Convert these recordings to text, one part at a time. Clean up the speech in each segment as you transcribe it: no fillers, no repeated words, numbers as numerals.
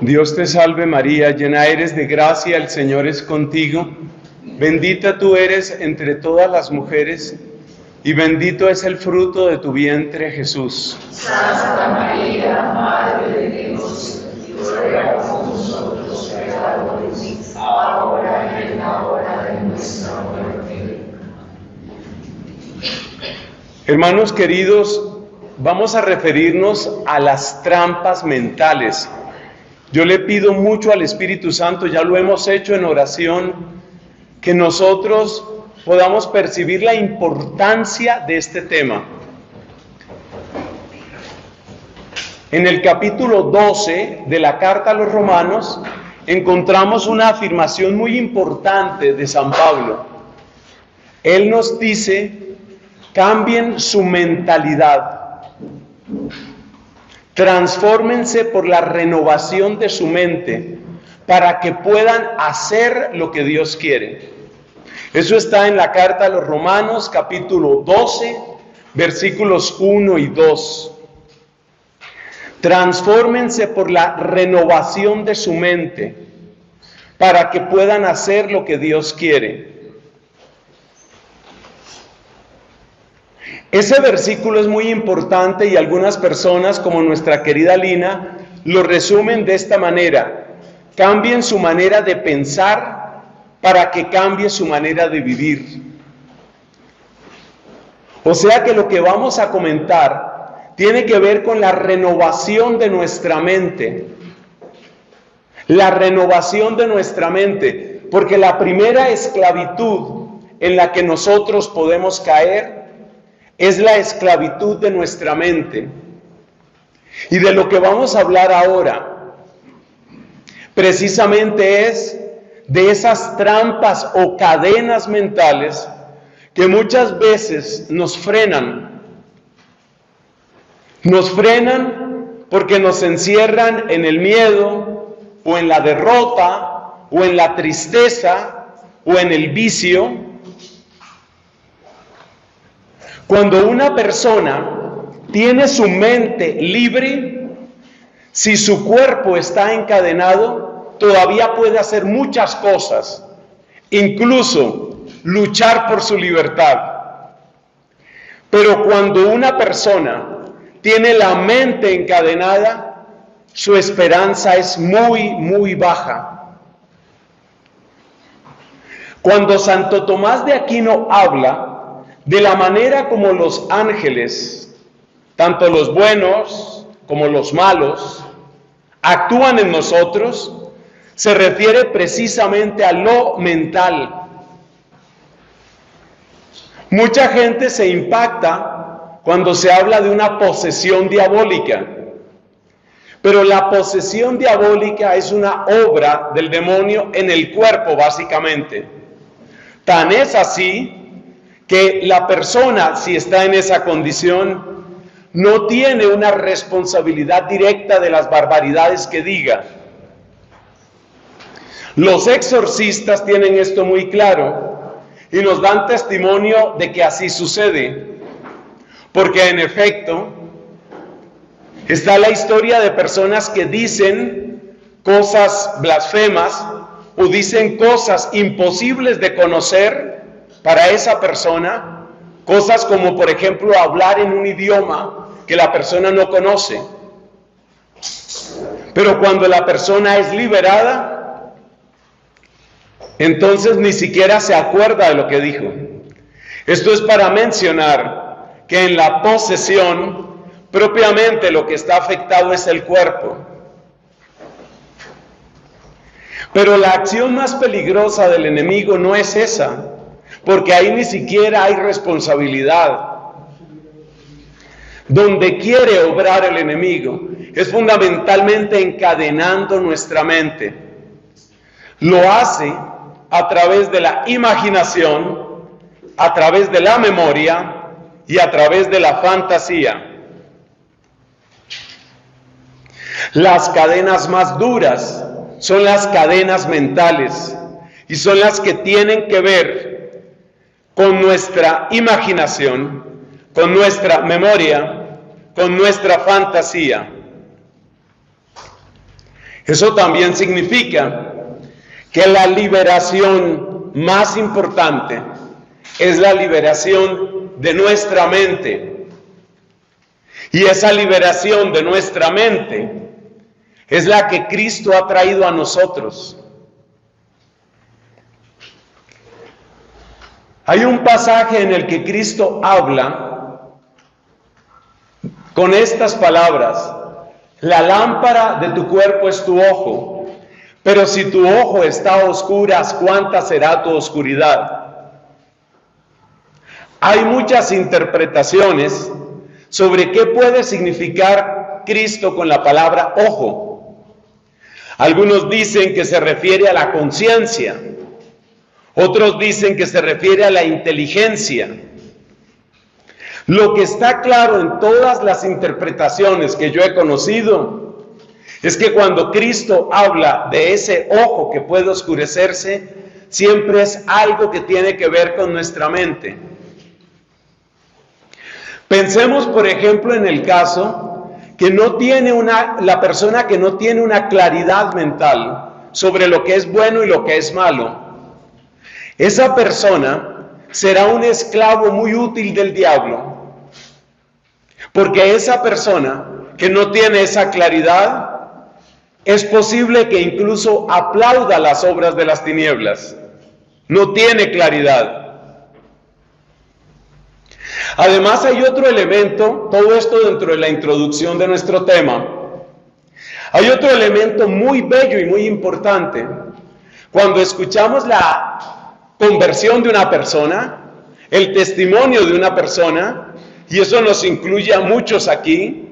Dios te salve María, llena eres de gracia, el Señor es contigo. Bendita tú eres entre todas las mujeres, y bendito es el fruto de tu vientre, Jesús. Santa María, Madre de Dios, ruega por nosotros pecadores, ahora y en la hora de nuestra muerte. Hermanos queridos, vamos a referirnos a las trampas mentales. Yo le pido mucho al Espíritu Santo, ya lo hemos hecho en oración, que nosotros podamos percibir la importancia de este tema. En el capítulo 12 de la carta a los Romanos encontramos una afirmación muy importante de San Pablo. Él nos dice: cambien su mentalidad. Transfórmense por la renovación de su mente para que puedan hacer lo que Dios quiere. Eso está en la carta a los Romanos, capítulo 12, versículos 1 y 2. Transfórmense por la renovación de su mente para que puedan hacer lo que Dios quiere. Ese versículo es muy importante y algunas personas, como nuestra querida Lina, lo resumen de esta manera: cambien su manera de pensar para que cambie su manera de vivir. O sea que lo que vamos a comentar tiene que ver con la renovación de nuestra mente. La renovación de nuestra mente, porque la primera esclavitud en la que nosotros podemos caer es la esclavitud de nuestra mente. Y de lo que vamos a hablar ahora, precisamente es de esas trampas o cadenas mentales que muchas veces nos frenan. Nos frenan porque nos encierran en el miedo, o en la derrota, o en la tristeza, o en el vicio. Cuando una persona tiene su mente libre, si su cuerpo está encadenado, todavía puede hacer muchas cosas, incluso luchar por su libertad. Pero cuando una persona tiene la mente encadenada, su esperanza es muy, muy baja. Cuando Santo Tomás de Aquino habla de la manera como los ángeles, tanto los buenos como los malos, actúan en nosotros, se refiere precisamente a lo mental. Mucha gente se impacta cuando se habla de una posesión diabólica, pero la posesión diabólica es una obra del demonio en el cuerpo, básicamente. Tan es así que la persona, si está en esa condición, no tiene una responsabilidad directa de las barbaridades que diga. Los exorcistas tienen esto muy claro y nos dan testimonio de que así sucede, porque en efecto está la historia de personas que dicen cosas blasfemas o dicen cosas imposibles de conocer para esa persona, cosas como por ejemplo hablar en un idioma que la persona no conoce. Pero cuando la persona es liberada, entonces ni siquiera se acuerda de lo que dijo. Esto es para mencionar que en la posesión, propiamente lo que está afectado es el cuerpo. Pero la acción más peligrosa del enemigo no es esa, porque ahí ni siquiera hay responsabilidad. Donde quiere obrar el enemigo es fundamentalmente encadenando nuestra mente. Lo hace a través de la imaginación, a través de la memoria y a través de la fantasía. Las cadenas más duras son las cadenas mentales y son las que tienen que ver con nuestra imaginación, con nuestra memoria, con nuestra fantasía. Eso también significa que la liberación más importante es la liberación de nuestra mente. Y esa liberación de nuestra mente es la que Cristo ha traído a nosotros. Hay un pasaje en el que Cristo habla con estas palabras: la lámpara de tu cuerpo es tu ojo, pero si tu ojo está a oscuras, ¿cuánta será tu oscuridad? Hay muchas interpretaciones sobre qué puede significar Cristo con la palabra ojo. Algunos dicen que se refiere a la conciencia, otros dicen que se refiere a la inteligencia. Lo que está claro en todas las interpretaciones que yo he conocido es que cuando Cristo habla de ese ojo que puede oscurecerse, siempre es algo que tiene que ver con nuestra mente. Pensemos, por ejemplo, en el caso que la persona que no tiene una claridad mental sobre lo que es bueno y lo que es malo. Esa persona será un esclavo muy útil del diablo, porque esa persona que no tiene esa claridad, es posible que incluso aplauda las obras de las tinieblas. No tiene claridad. Además hay otro elemento, todo esto dentro de la introducción de nuestro tema. Hay otro elemento muy bello y muy importante. Cuando escuchamos la conversión de una persona, el testimonio de una persona, y eso nos incluye a muchos aquí,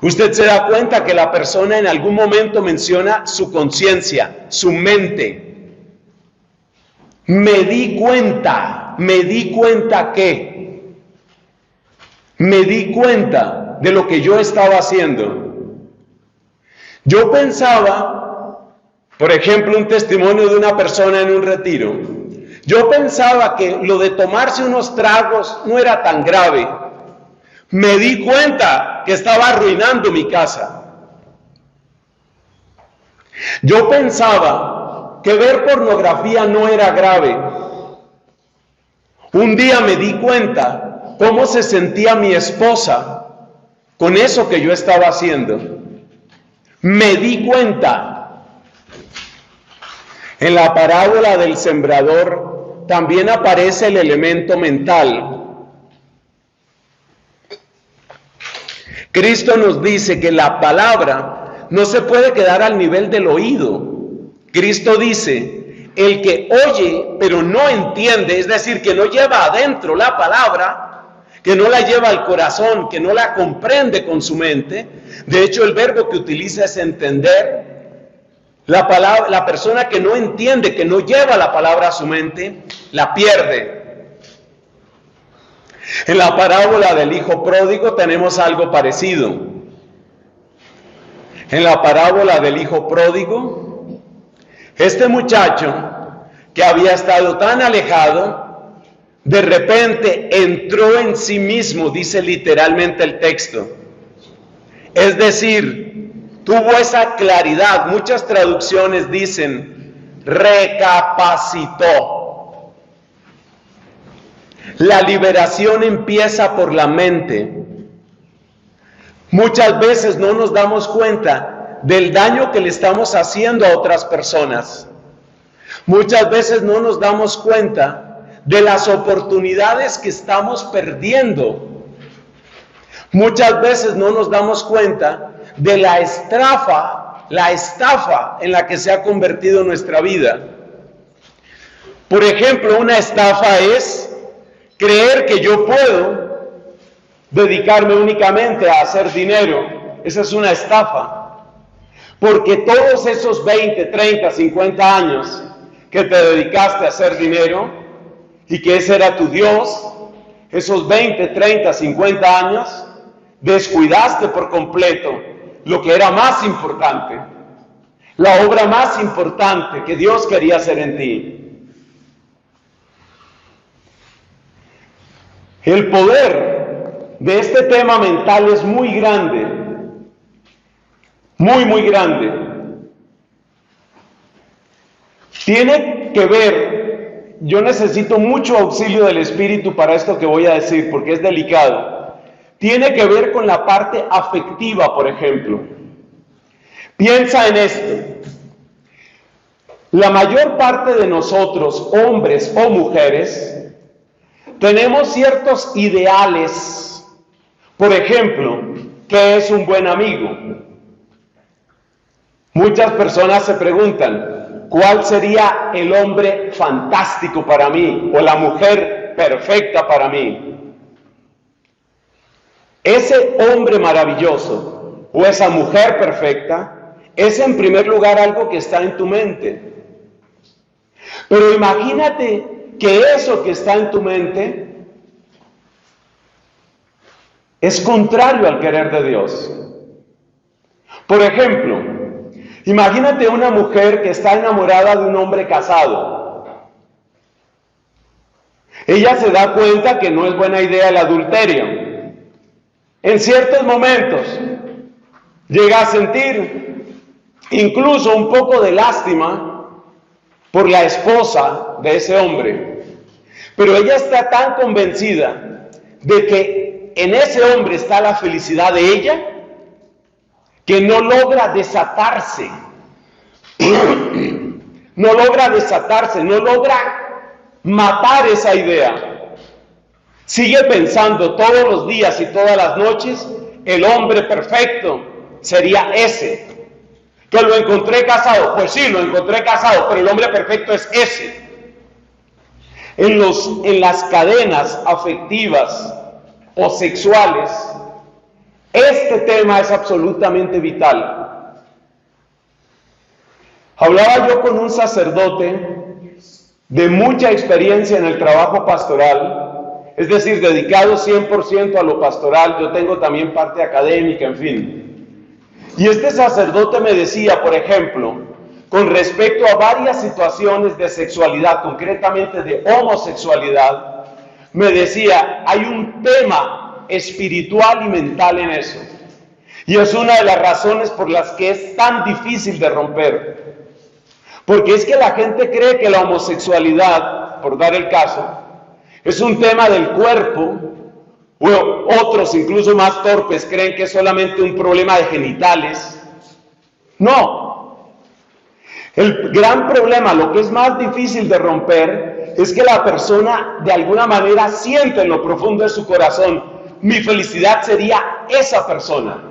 usted se da cuenta que la persona en algún momento menciona su conciencia, su mente. Me di cuenta de lo que yo estaba haciendo. Yo pensaba, por ejemplo, un testimonio de una persona en un retiro. Yo pensaba que lo de tomarse unos tragos no era tan grave. Me di cuenta que estaba arruinando mi casa. Yo pensaba que ver pornografía no era grave. Un día me di cuenta cómo se sentía mi esposa con eso que yo estaba haciendo. Me di cuenta. En la parábola del sembrador también aparece el elemento mental. Cristo nos dice que la palabra no se puede quedar al nivel del oído. Cristo dice, el que oye pero no entiende, es decir, que no lleva adentro la palabra, que no la lleva al corazón, que no la comprende con su mente. De hecho, el verbo que utiliza es entender. La persona que no entiende, que no lleva la palabra a su mente, la pierde. En la parábola del hijo pródigo tenemos algo parecido. En la parábola del hijo pródigo, este muchacho que había estado tan alejado, de repente entró en sí mismo, dice literalmente el texto. Es decir, tuvo esa claridad. Muchas traducciones dicen, recapacitó. La liberación empieza por la mente. Muchas veces no nos damos cuenta del daño que le estamos haciendo a otras personas. Muchas veces no nos damos cuenta de las oportunidades que estamos perdiendo. Muchas veces no nos damos cuenta de la estafa en la que se ha convertido nuestra vida. Por ejemplo, una estafa es creer que yo puedo dedicarme únicamente a hacer dinero. Esa es una estafa. Porque todos esos 20, 30, 50 años que te dedicaste a hacer dinero y que ese era tu Dios, esos 20, 30, 50 años, descuidaste por completo lo que era más importante, la obra más importante que Dios quería hacer en ti. El poder de este tema mental es muy grande, muy, muy grande. Tiene que ver, yo necesito mucho auxilio del Espíritu para esto que voy a decir, porque es delicado. Tiene que ver con la parte afectiva, por ejemplo. Piensa en esto. La mayor parte de nosotros, hombres o mujeres, tenemos ciertos ideales. Por ejemplo, ¿qué es un buen amigo? Muchas personas se preguntan, ¿cuál sería el hombre fantástico para mí o la mujer perfecta para mí? Ese hombre maravilloso o esa mujer perfecta es en primer lugar algo que está en tu mente. Pero imagínate que eso que está en tu mente es contrario al querer de Dios. Por ejemplo, imagínate una mujer que está enamorada de un hombre casado. Ella se da cuenta que no es buena idea el adulterio. En ciertos momentos llega a sentir incluso un poco de lástima por la esposa de ese hombre. Pero ella está tan convencida de que en ese hombre está la felicidad de ella, que no logra desatarse. No logra matar esa idea. Sigue pensando todos los días y todas las noches, el hombre perfecto sería ese. ¿Que lo encontré casado? Pues sí, lo encontré casado, pero el hombre perfecto es ese. En las cadenas afectivas o sexuales, este tema es absolutamente vital. Hablaba yo con un sacerdote de mucha experiencia en el trabajo pastoral, es decir, dedicado 100% a lo pastoral. Yo tengo también parte académica, en fin. Y este sacerdote me decía, por ejemplo, con respecto a varias situaciones de sexualidad, concretamente de homosexualidad, me decía, hay un tema espiritual y mental en eso. Y es una de las razones por las que es tan difícil de romper. Porque es que la gente cree que la homosexualidad, por dar el caso, es un tema del cuerpo. Bueno, otros, incluso más torpes, creen que es solamente un problema de genitales. No. El gran problema, lo que es más difícil de romper, es que la persona de alguna manera siente en lo profundo de su corazón, mi felicidad sería esa persona.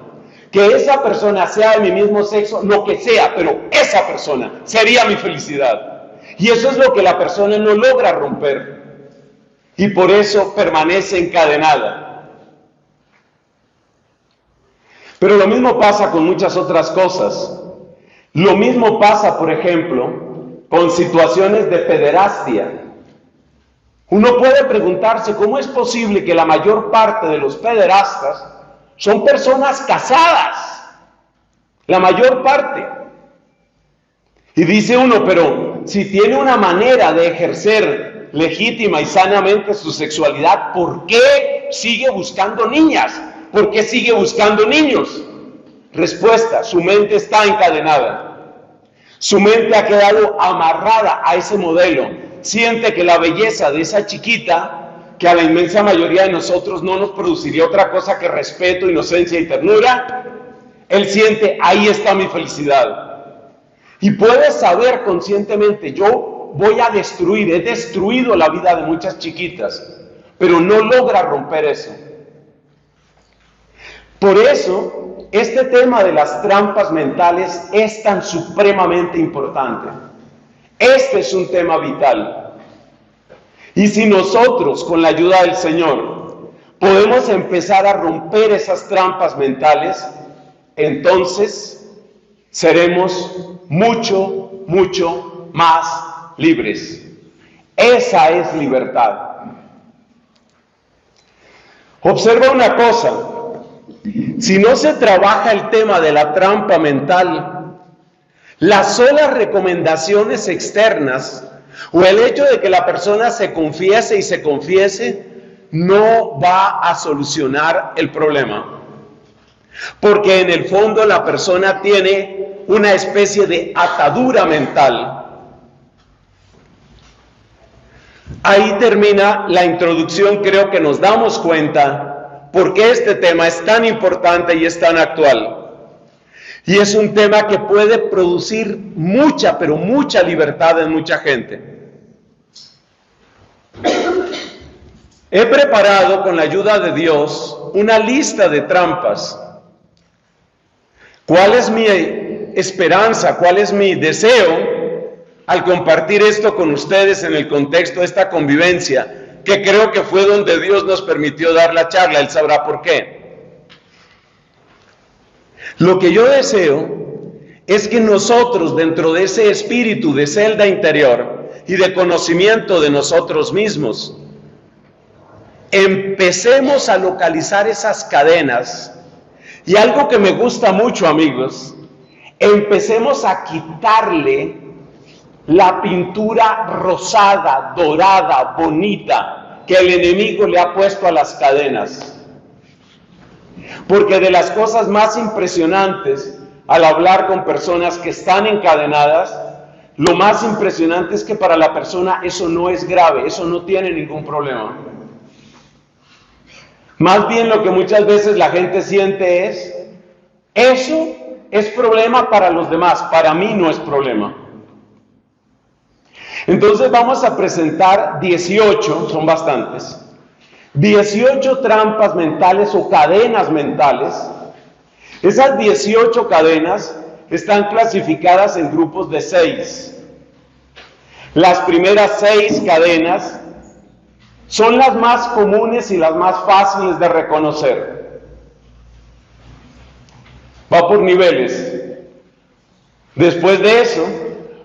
Que esa persona sea de mi mismo sexo, lo que sea, pero esa persona sería mi felicidad. Y eso es lo que la persona no logra romper. Y por eso permanece encadenada. Pero lo mismo pasa con muchas otras cosas. Lo mismo pasa, por ejemplo, con situaciones de pederastia. Uno puede preguntarse cómo es posible que la mayor parte de los pederastas son personas casadas. La mayor parte. Y dice uno, pero si tiene una manera de ejercer legítima y sanamente su sexualidad, ¿por qué sigue buscando niñas? ¿Por qué sigue buscando niños? Respuesta, su mente está encadenada. Su mente ha quedado amarrada a ese modelo. Siente que la belleza de esa chiquita, que a la inmensa mayoría de nosotros no nos produciría otra cosa que respeto, inocencia y ternura, él siente, ahí está mi felicidad. Y puede saber conscientemente, yo voy a destruir, he destruido la vida de muchas chiquitas, pero no logra romper eso. Por eso, este tema de las trampas mentales es tan supremamente importante. Este es un tema vital. Y si nosotros, con la ayuda del Señor, podemos empezar a romper esas trampas mentales, entonces seremos mucho, mucho más libres. Esa es libertad. Observa una cosa. Si no se trabaja el tema de la trampa mental, las solas recomendaciones externas o el hecho de que la persona se confiese y se confiese no va a solucionar el problema. Porque en el fondo la persona tiene una especie de atadura mental Ahí termina la introducción. Creo que nos damos cuenta por qué este tema es tan importante y es tan actual. Y es un tema que puede producir mucha, pero mucha libertad en mucha gente. He preparado con la ayuda de Dios una lista de trampas. ¿Cuál es mi esperanza? ¿Cuál es mi deseo al compartir esto con ustedes en el contexto de esta convivencia? Que creo que fue donde Dios nos permitió dar la charla. Él sabrá por qué. Lo que yo deseo es que nosotros, dentro de ese espíritu de celda interior y de conocimiento de nosotros mismos, empecemos a localizar esas cadenas. Y algo que me gusta mucho, amigos, empecemos a quitarle la pintura rosada, dorada, bonita que el enemigo le ha puesto a las cadenas. Porque de las cosas más impresionantes al hablar con personas que están encadenadas, lo más impresionante es que para la persona eso no es grave, eso no tiene ningún problema. Más bien lo que muchas veces la gente siente es, eso es problema para los demás, para mí no es problema. Entonces vamos a presentar 18, son bastantes, 18 trampas mentales o cadenas mentales. Esas 18 cadenas están clasificadas en grupos de 6. Las primeras 6 cadenas son las más comunes y las más fáciles de reconocer. Va por niveles. Después de eso,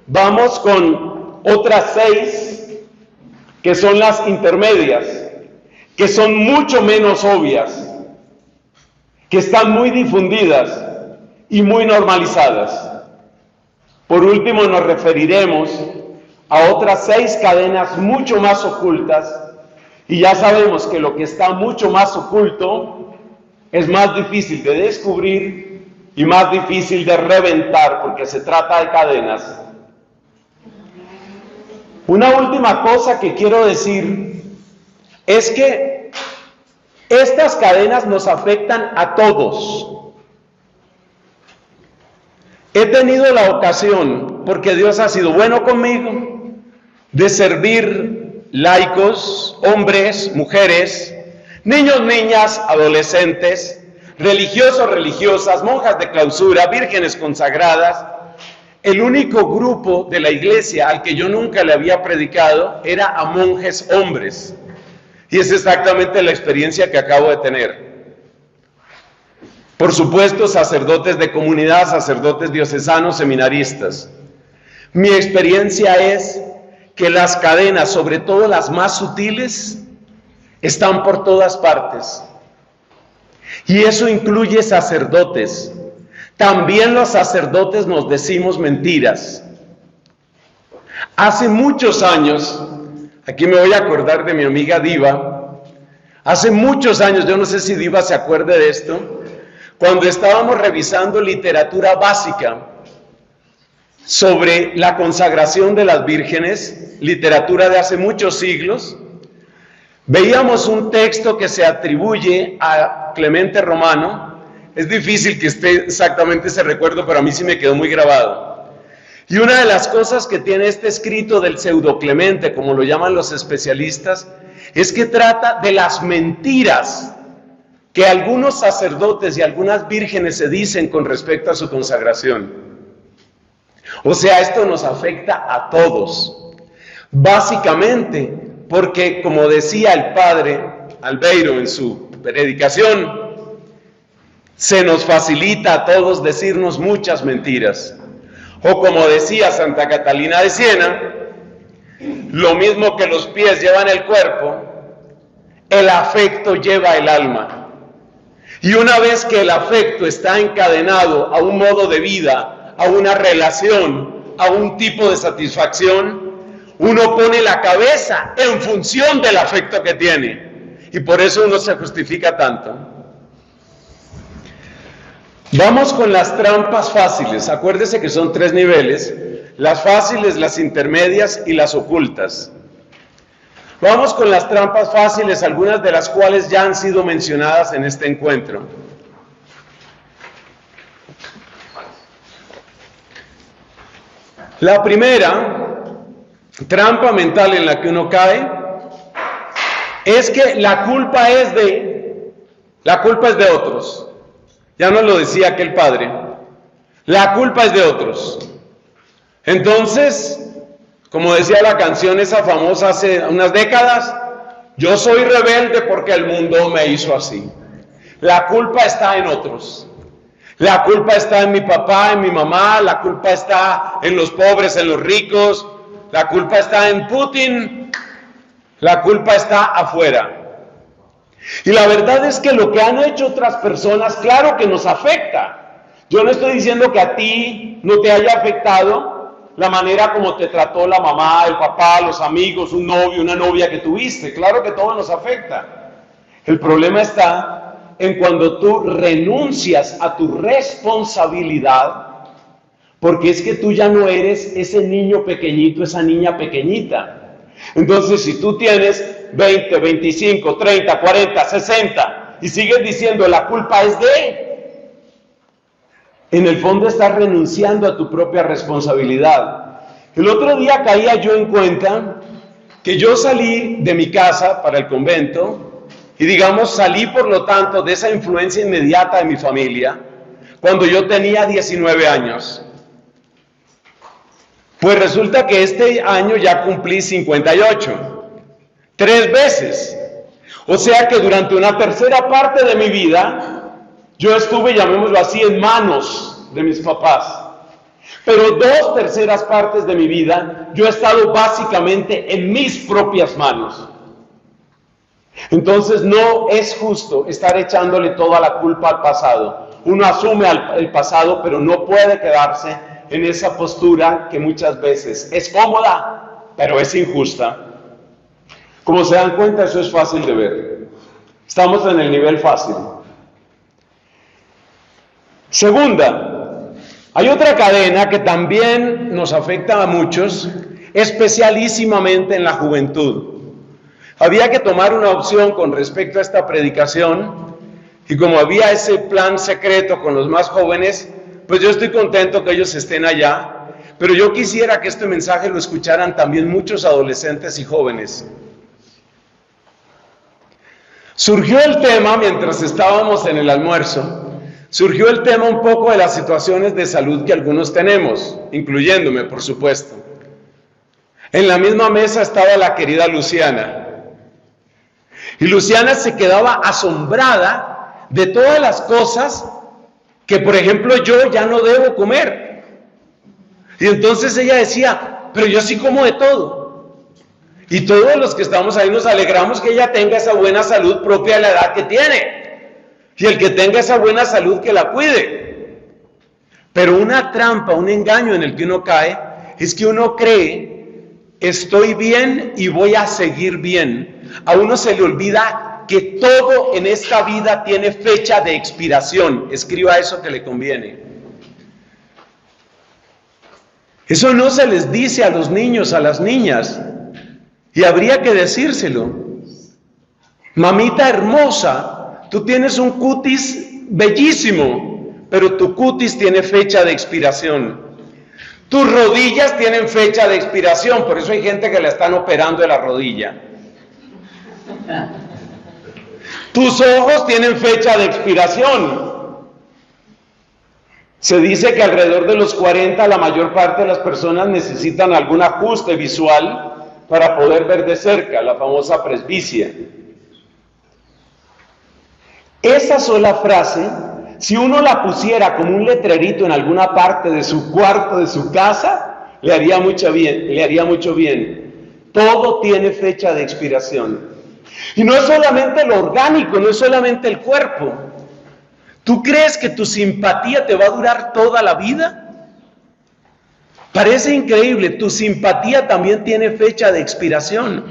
vamos con otras 6 que son las intermedias, que son mucho menos obvias, que están muy difundidas y muy normalizadas. Por último, nos referiremos a otras 6 cadenas mucho más ocultas. Y ya sabemos que lo que está mucho más oculto es más difícil de descubrir y más difícil de reventar, porque se trata de cadenas. Una última cosa que quiero decir es que estas cadenas nos afectan a todos. He tenido la ocasión, porque Dios ha sido bueno conmigo, de servir laicos, hombres, mujeres, niños, niñas, adolescentes, religiosos, religiosas, monjas de clausura, vírgenes consagradas. El único grupo de la iglesia al que yo nunca le había predicado era a monjes hombres. Y es exactamente la experiencia que acabo de tener. Por supuesto, sacerdotes de comunidad, sacerdotes diocesanos, seminaristas. Mi experiencia es que las cadenas, sobre todo las más sutiles, están por todas partes. Y eso incluye sacerdotes. También los sacerdotes nos decimos mentiras. Hace muchos años, aquí me voy a acordar de mi amiga Diva, hace muchos años, yo no sé si Diva se acuerde de esto, cuando estábamos revisando literatura básica sobre la consagración de las vírgenes, literatura de hace muchos siglos, veíamos un texto que se atribuye a Clemente Romano. Es difícil que esté exactamente ese recuerdo, pero a mí sí me quedó muy grabado. Y una de las cosas que tiene este escrito del pseudo Clemente, como lo llaman los especialistas, es que trata de las mentiras que algunos sacerdotes y algunas vírgenes se dicen con respecto a su consagración. O sea, esto nos afecta a todos, básicamente porque, como decía el padre Albeiro en su predicación, se nos facilita a todos decirnos muchas mentiras. O como decía Santa Catalina de Siena, lo mismo que los pies llevan el cuerpo, el afecto lleva el alma. Y una vez que el afecto está encadenado a un modo de vida, a una relación, a un tipo de satisfacción, uno pone la cabeza en función del afecto que tiene. Y por eso uno se justifica tanto. Vamos con las trampas fáciles. Acuérdese que son 3 niveles: las fáciles, las intermedias y las ocultas. Vamos con las trampas fáciles, algunas de las cuales ya han sido mencionadas en este encuentro. La primera trampa mental en la que uno cae es que la culpa es de otros. Ya nos lo decía aquel padre. La culpa es de otros. Entonces, como decía la canción esa famosa hace unas décadas, yo soy rebelde porque el mundo me hizo así. La culpa está en otros. La culpa está en mi papá, en mi mamá, la culpa está en los pobres, en los ricos, la culpa está en Putin, la culpa está afuera. Y la verdad es que lo que han hecho otras personas, claro que nos afecta. Yo no estoy diciendo que a ti no te haya afectado la manera como te trató la mamá, el papá, los amigos, un novio, una novia que tuviste. Claro que todo nos afecta. El problema está en cuando tú renuncias a tu responsabilidad, porque es que tú ya no eres ese niño pequeñito, esa niña pequeñita. Entonces, si tú tienes 20, 25, 30, 40, 60 y sigues diciendo la culpa es de, en el fondo estás renunciando a tu propia responsabilidad. El otro día caía yo en cuenta que yo salí de mi casa para el convento y digamos salí por lo tanto de esa influencia inmediata de mi familia cuando yo tenía 19 años. Pues resulta que este año ya cumplí 58, 3 veces. O sea que durante una tercera parte de mi vida, yo estuve, llamémoslo así, en manos de mis papás. Pero 2 terceras partes de mi vida, yo he estado básicamente en mis propias manos. Entonces no es justo estar echándole toda la culpa al pasado. Uno asume el pasado, pero no puede quedarse en esa postura que muchas veces es cómoda, pero es injusta. Como se dan cuenta, eso es fácil de ver. Estamos en el nivel fácil. Segunda, hay otra cadena que también nos afecta a muchos, especialísimamente en la juventud. Había que tomar una opción con respecto a esta predicación, y como había ese plan secreto con los más jóvenes, pues yo estoy contento que ellos estén allá, pero yo quisiera que este mensaje lo escucharan también muchos adolescentes y jóvenes. Surgió el tema, mientras estábamos en el almuerzo, surgió el tema un poco de las situaciones de salud que algunos tenemos, incluyéndome, por supuesto. En la misma mesa estaba la querida Luciana. Y Luciana se quedaba asombrada de todas las cosas que, por ejemplo, yo ya no debo comer. Y entonces ella decía, pero yo sí como de todo. Y todos los que estamos ahí nos alegramos que ella tenga esa buena salud propia de la edad que tiene. Y el que tenga esa buena salud que la cuide. Pero una trampa, un engaño en el que uno cae, es que uno cree, estoy bien y voy a seguir bien. A uno se le olvida que todo en esta vida tiene fecha de expiración. Escriba eso que le conviene. Eso no se les dice a los niños, a las niñas, y habría que decírselo. Mamita hermosa, tú tienes un cutis bellísimo, pero tu cutis tiene fecha de expiración. Tus rodillas tienen fecha de expiración, por eso hay gente que la están operando de la rodilla. Tus ojos tienen fecha de expiración. Se dice que alrededor de los 40 la mayor parte de las personas necesitan algún ajuste visual para poder ver de cerca, la famosa presbicia. Esa sola frase, si uno la pusiera como un letrerito en alguna parte de su cuarto, de su casa, le haría mucho bien. Todo tiene fecha de expiración. Y no es solamente lo orgánico, no es solamente el cuerpo. ¿Tú crees que tu simpatía te va a durar toda la vida? Parece increíble, tu simpatía también tiene fecha de expiración.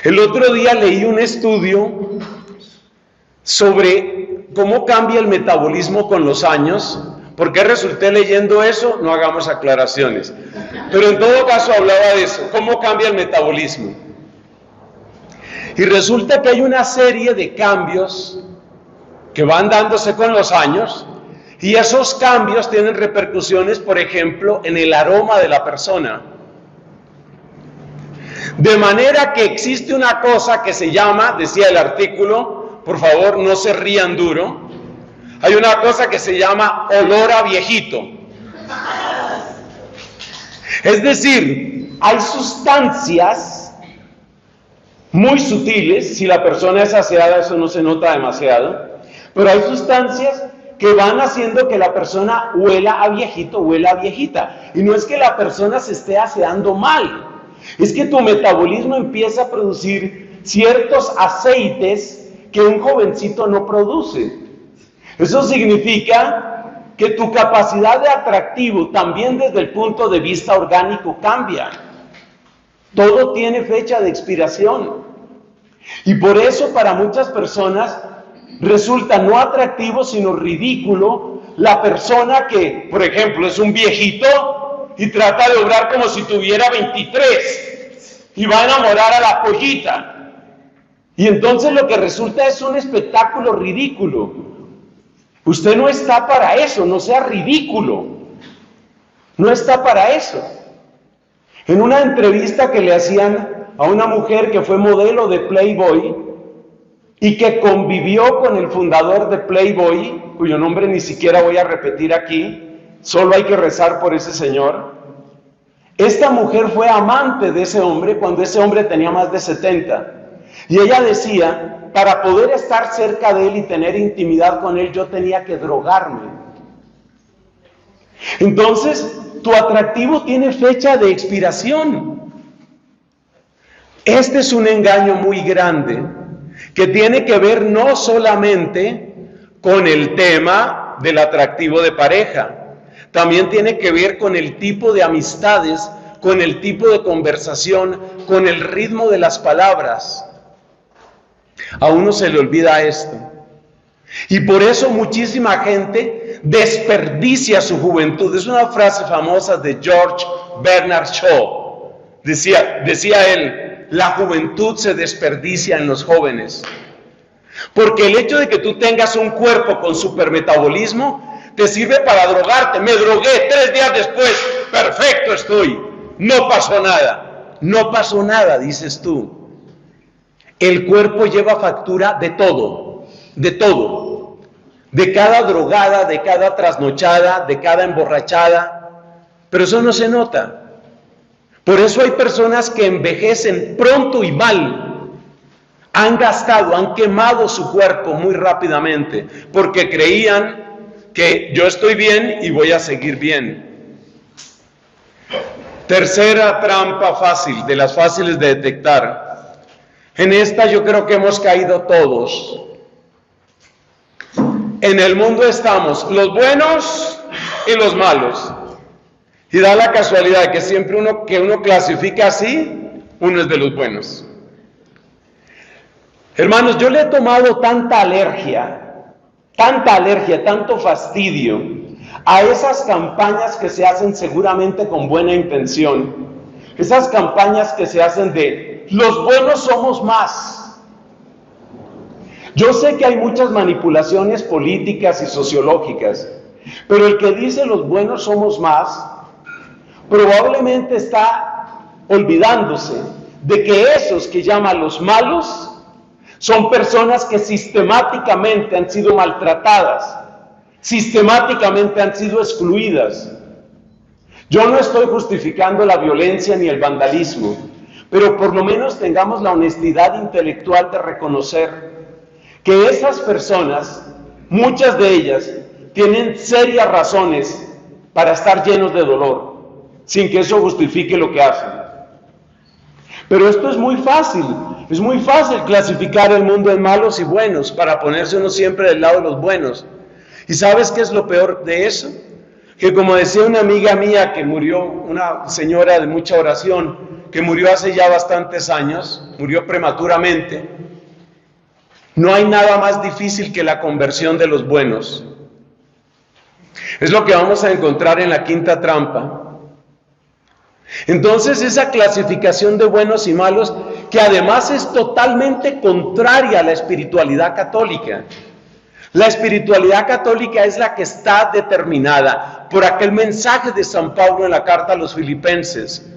El otro día leí un estudio sobre cómo cambia el metabolismo con los años, ¿Por qué resulté leyendo eso? No hagamos aclaraciones. Pero en todo caso hablaba de eso, cómo cambia el metabolismo. Y resulta que hay una serie de cambios que van dándose con los años, y esos cambios tienen repercusiones, por ejemplo, en el aroma de la persona. De manera que existe una cosa que se llama, decía el artículo, por favor no se rían duro, hay una cosa que se llama olor a viejito. Es decir, hay sustancias muy sutiles, si la persona es aseada eso no se nota demasiado, pero hay sustancias que van haciendo que la persona huela a viejito, huela a viejita. Y no es que la persona se esté aseando mal, es que tu metabolismo empieza a producir ciertos aceites que un jovencito no produce. Eso significa que tu capacidad de atractivo, también desde el punto de vista orgánico, cambia. Todo tiene fecha de expiración. Y por eso para muchas personas resulta no atractivo, sino ridículo la persona que, por ejemplo, es un viejito y trata de obrar como si tuviera 23 y va a enamorar a la pollita. Y entonces lo que resulta es un espectáculo ridículo. Usted no está para eso, no sea ridículo. No está para eso. En una entrevista que le hacían a una mujer que fue modelo de Playboy y que convivió con el fundador de Playboy, cuyo nombre ni siquiera voy a repetir aquí, solo hay que rezar por ese señor. Esta mujer fue amante de ese hombre cuando ese hombre tenía más de 70. Y ella decía, para poder estar cerca de él y tener intimidad con él, yo tenía que drogarme. Entonces, tu atractivo tiene fecha de expiración. Este es un engaño muy grande que tiene que ver no solamente con el tema del atractivo de pareja, también tiene que ver con el tipo de amistades, con el tipo de conversación, con el ritmo de las palabras. A uno se le olvida esto. Y por eso muchísima gente desperdicia su juventud. Es una frase famosa de George Bernard Shaw. Decía él, la juventud se desperdicia en los jóvenes. Porque el hecho de que tú tengas un cuerpo con supermetabolismo te sirve para drogarte. Me drogué, 3 días después, perfecto estoy. No pasó nada. No pasó nada, dices tú. El cuerpo lleva factura de todo, de todo. De cada drogada, de cada trasnochada, de cada emborrachada. Pero eso no se nota. Por eso hay personas que envejecen pronto y mal. Han gastado, han quemado su cuerpo muy rápidamente, porque creían que yo estoy bien y voy a seguir bien. Tercera trampa fácil, de las fáciles de detectar. En esta yo creo que hemos caído todos. En el mundo estamos los buenos y los malos. Y da la casualidad que siempre uno clasifica así, uno es de los buenos. Hermanos, yo le he tomado tanta alergia, tanto fastidio a esas campañas que se hacen seguramente con buena intención. Esas campañas que se hacen de los buenos somos más. Yo sé que hay muchas manipulaciones políticas y sociológicas, pero el que dice los buenos somos más, probablemente está olvidándose de que esos que llaman los malos son personas que sistemáticamente han sido maltratadas, sistemáticamente han sido excluidas. Yo no estoy justificando la violencia ni el vandalismo, pero por lo menos tengamos la honestidad intelectual de reconocer que esas personas, muchas de ellas, tienen serias razones para estar llenos de dolor, sin que eso justifique lo que hacen. Pero esto es muy fácil clasificar el mundo en malos y buenos, para ponerse uno siempre del lado de los buenos. ¿Y sabes qué es lo peor de eso? Que como decía una amiga mía que murió, una señora de mucha oración, que murió hace ya bastantes años, murió prematuramente, no hay nada más difícil que la conversión de los buenos. Es lo que vamos a encontrar en la quinta trampa. Entonces, esa clasificación de buenos y malos, que además es totalmente contraria a la espiritualidad católica. La espiritualidad católica es la que está determinada por aquel mensaje de San Pablo en la carta a los Filipenses.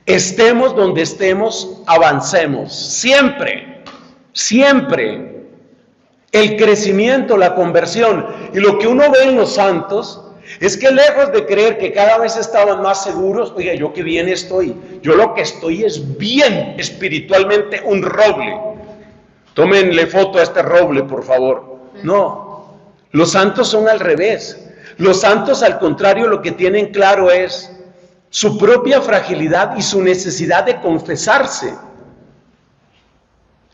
Estemos donde estemos, avancemos. Siempre, siempre. El crecimiento, la conversión. Y lo que uno ve en los santos es que lejos de creer que cada vez estaban más seguros, oiga, yo qué bien estoy. Yo lo que estoy es bien espiritualmente un roble. Tómenle foto a este roble, por favor. No, los santos son al revés. Los santos, al contrario, lo que tienen claro es su propia fragilidad y su necesidad de confesarse.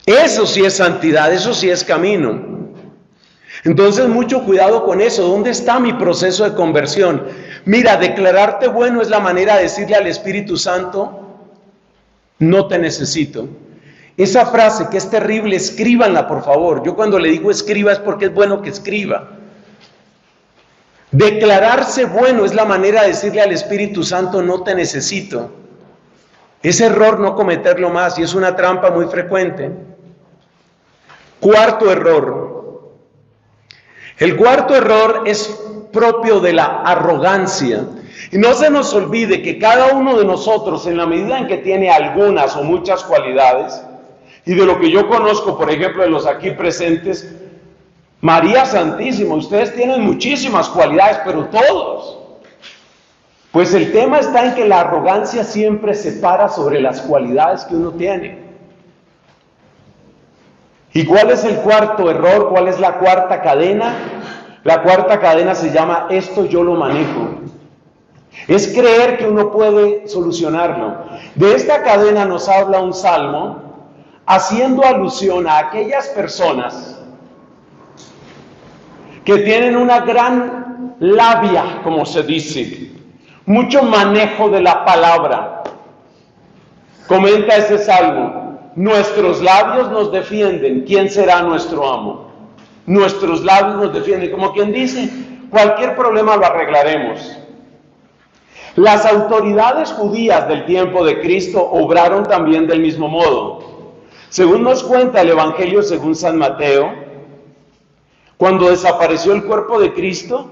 Eso sí es santidad, eso sí es camino. Entonces, mucho cuidado con eso. ¿Dónde está mi proceso de conversión? Mira, declararte bueno es la manera de decirle al Espíritu Santo, no te necesito. Esa frase que es terrible, escríbanla, por favor. Yo cuando le digo escriba es porque es bueno que escriba. Declararse bueno es la manera de decirle al Espíritu Santo, no te necesito. Es error no cometerlo más y es una trampa muy frecuente. Cuarto error. El cuarto error es propio de la arrogancia. Y no se nos olvide que cada uno de nosotros, en la medida en que tiene algunas o muchas cualidades, y de lo que yo conozco, por ejemplo, de los aquí presentes, María Santísima, ustedes tienen muchísimas cualidades, pero todos. Pues el tema está en que la arrogancia siempre se para sobre las cualidades que uno tiene. ¿Y cuál es el cuarto error? ¿Cuál es la cuarta cadena? La cuarta cadena se llama esto yo lo manejo. Es creer que uno puede solucionarlo. De esta cadena nos habla un salmo haciendo alusión a aquellas personas que tienen una gran labia, como se dice, mucho manejo de la palabra. Comenta ese salmo. Nuestros labios nos defienden. ¿Quién será nuestro amo? Nuestros labios nos defienden. Como quien dice, cualquier problema lo arreglaremos. Las autoridades judías del tiempo de Cristo obraron también del mismo modo. Según nos cuenta el Evangelio según San Mateo, cuando desapareció el cuerpo de Cristo,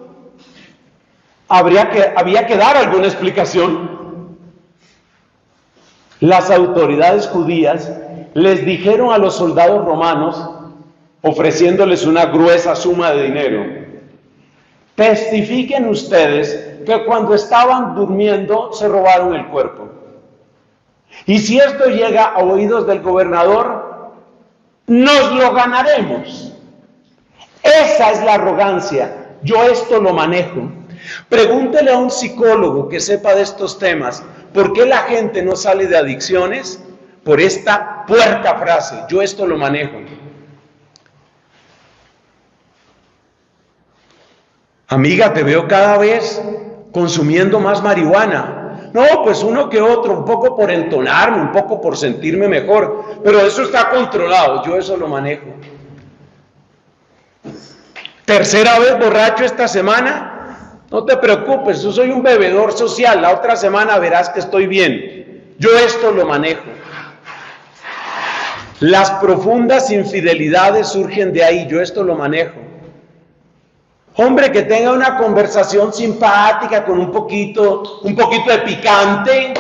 había que dar alguna explicación. Las autoridades judías les dijeron a los soldados romanos, ofreciéndoles una gruesa suma de dinero, testifiquen ustedes que cuando estaban durmiendo se robaron el cuerpo. Y si esto llega a oídos del gobernador, nos lo ganaremos. Esa es la arrogancia. Yo esto lo manejo. Pregúntele a un psicólogo que sepa de estos temas, ¿por qué la gente no sale de adicciones? Por esta puerca frase, yo esto lo manejo. Amiga, te veo cada vez consumiendo más marihuana. No, pues uno que otro, un poco por entonarme, un poco por sentirme mejor, pero eso está controlado, yo eso lo manejo. Tercera vez borracho esta semana, no te preocupes, yo soy un bebedor social, la otra semana verás que estoy bien, yo esto lo manejo. Las profundas infidelidades surgen de ahí, yo esto lo manejo. Hombre, que tenga una conversación simpática con un poquito de picante,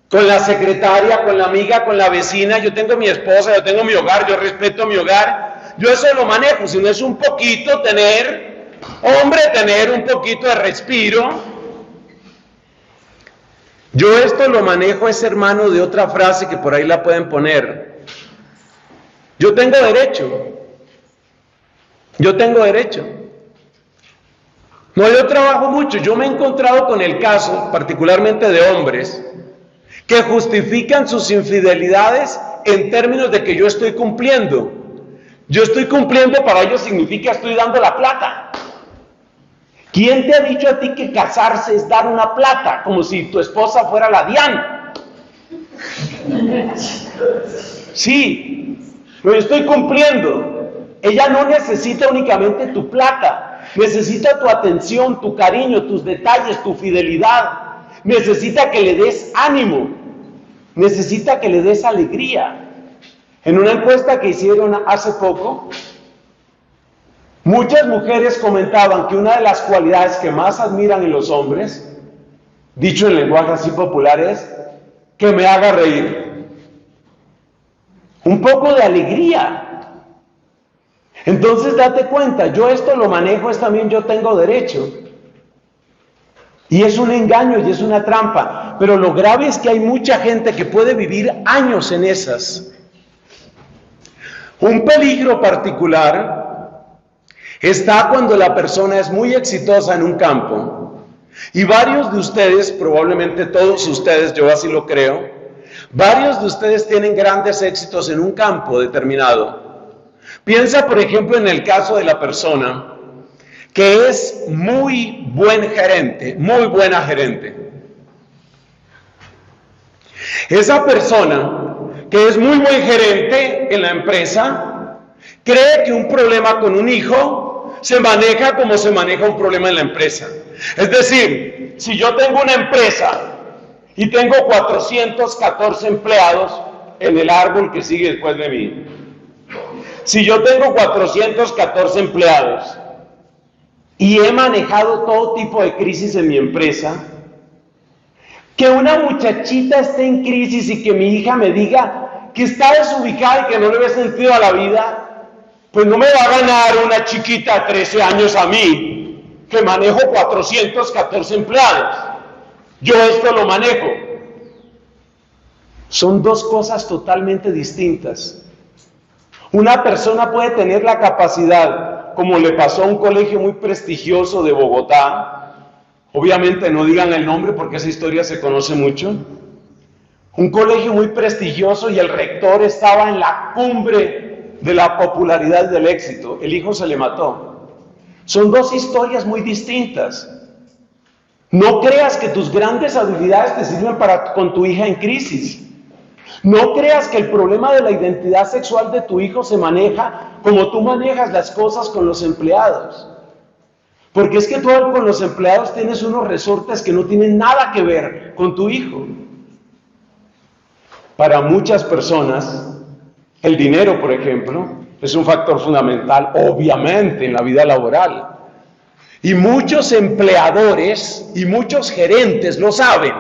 con la secretaria, con la amiga, con la vecina. Yo tengo mi esposa, yo tengo mi hogar, yo respeto mi hogar. Yo eso lo manejo, si no es un poquito tener un poquito de respiro. Yo esto lo manejo, es hermano de otra frase que por ahí la pueden poner. Yo tengo derecho. No, yo trabajo mucho. Yo me he encontrado con el caso, particularmente de hombres, que justifican sus infidelidades en términos de que yo estoy cumpliendo. Yo estoy cumpliendo, para ellos significa estoy dando la plata. ¿Quién te ha dicho a ti que casarse es dar una plata? Como si tu esposa fuera la Diana. Sí, pero yo estoy cumpliendo. Ella no necesita únicamente tu plata. Necesita tu atención, tu cariño, tus detalles, tu fidelidad. Necesita que le des ánimo. Necesita que le des alegría. En una encuesta que hicieron hace poco, muchas mujeres comentaban que una de las cualidades que más admiran en los hombres, dicho en lenguaje así popular, es que me haga reír. Un poco de alegría. Entonces date cuenta, yo esto lo manejo, es también yo tengo derecho. Y es un engaño y es una trampa. Pero lo grave es que hay mucha gente que puede vivir años en esas. Un peligro particular está cuando la persona es muy exitosa en un campo. Y varios de ustedes, probablemente todos ustedes, yo así lo creo, varios de ustedes tienen grandes éxitos en un campo determinado. Piensa, por ejemplo, en el caso de la persona que es muy buen gerente, muy buena gerente. Esa persona que es muy buen gerente en la empresa, cree que un problema con un hijo se maneja como se maneja un problema en la empresa. Es decir, si yo tengo una empresa y tengo 414 empleados en el árbol que sigue después de mí, si yo tengo 414 empleados y he manejado todo tipo de crisis en mi empresa, que una muchachita esté en crisis y que mi hija me diga que está desubicada y que no le ve sentido a la vida, pues no me va a ganar una chiquita de 13 años a mí, que manejo 414 empleados. Yo esto lo manejo. Son dos cosas totalmente distintas. Una persona puede tener la capacidad, como le pasó a un colegio muy prestigioso de Bogotá, obviamente no digan el nombre porque esa historia se conoce mucho, un colegio muy prestigioso y el rector estaba en la cumbre de la popularidad y del éxito, el hijo se le mató. Son dos historias muy distintas. No creas que tus grandes habilidades te sirven para con tu hija en crisis. No creas que el problema de la identidad sexual de tu hijo se maneja como tú manejas las cosas con los empleados. Porque es que tú con los empleados tienes unos resortes que no tienen nada que ver con tu hijo. Para muchas personas, el dinero, por ejemplo, es un factor fundamental, obviamente, en la vida laboral. Y muchos empleadores y muchos gerentes lo saben.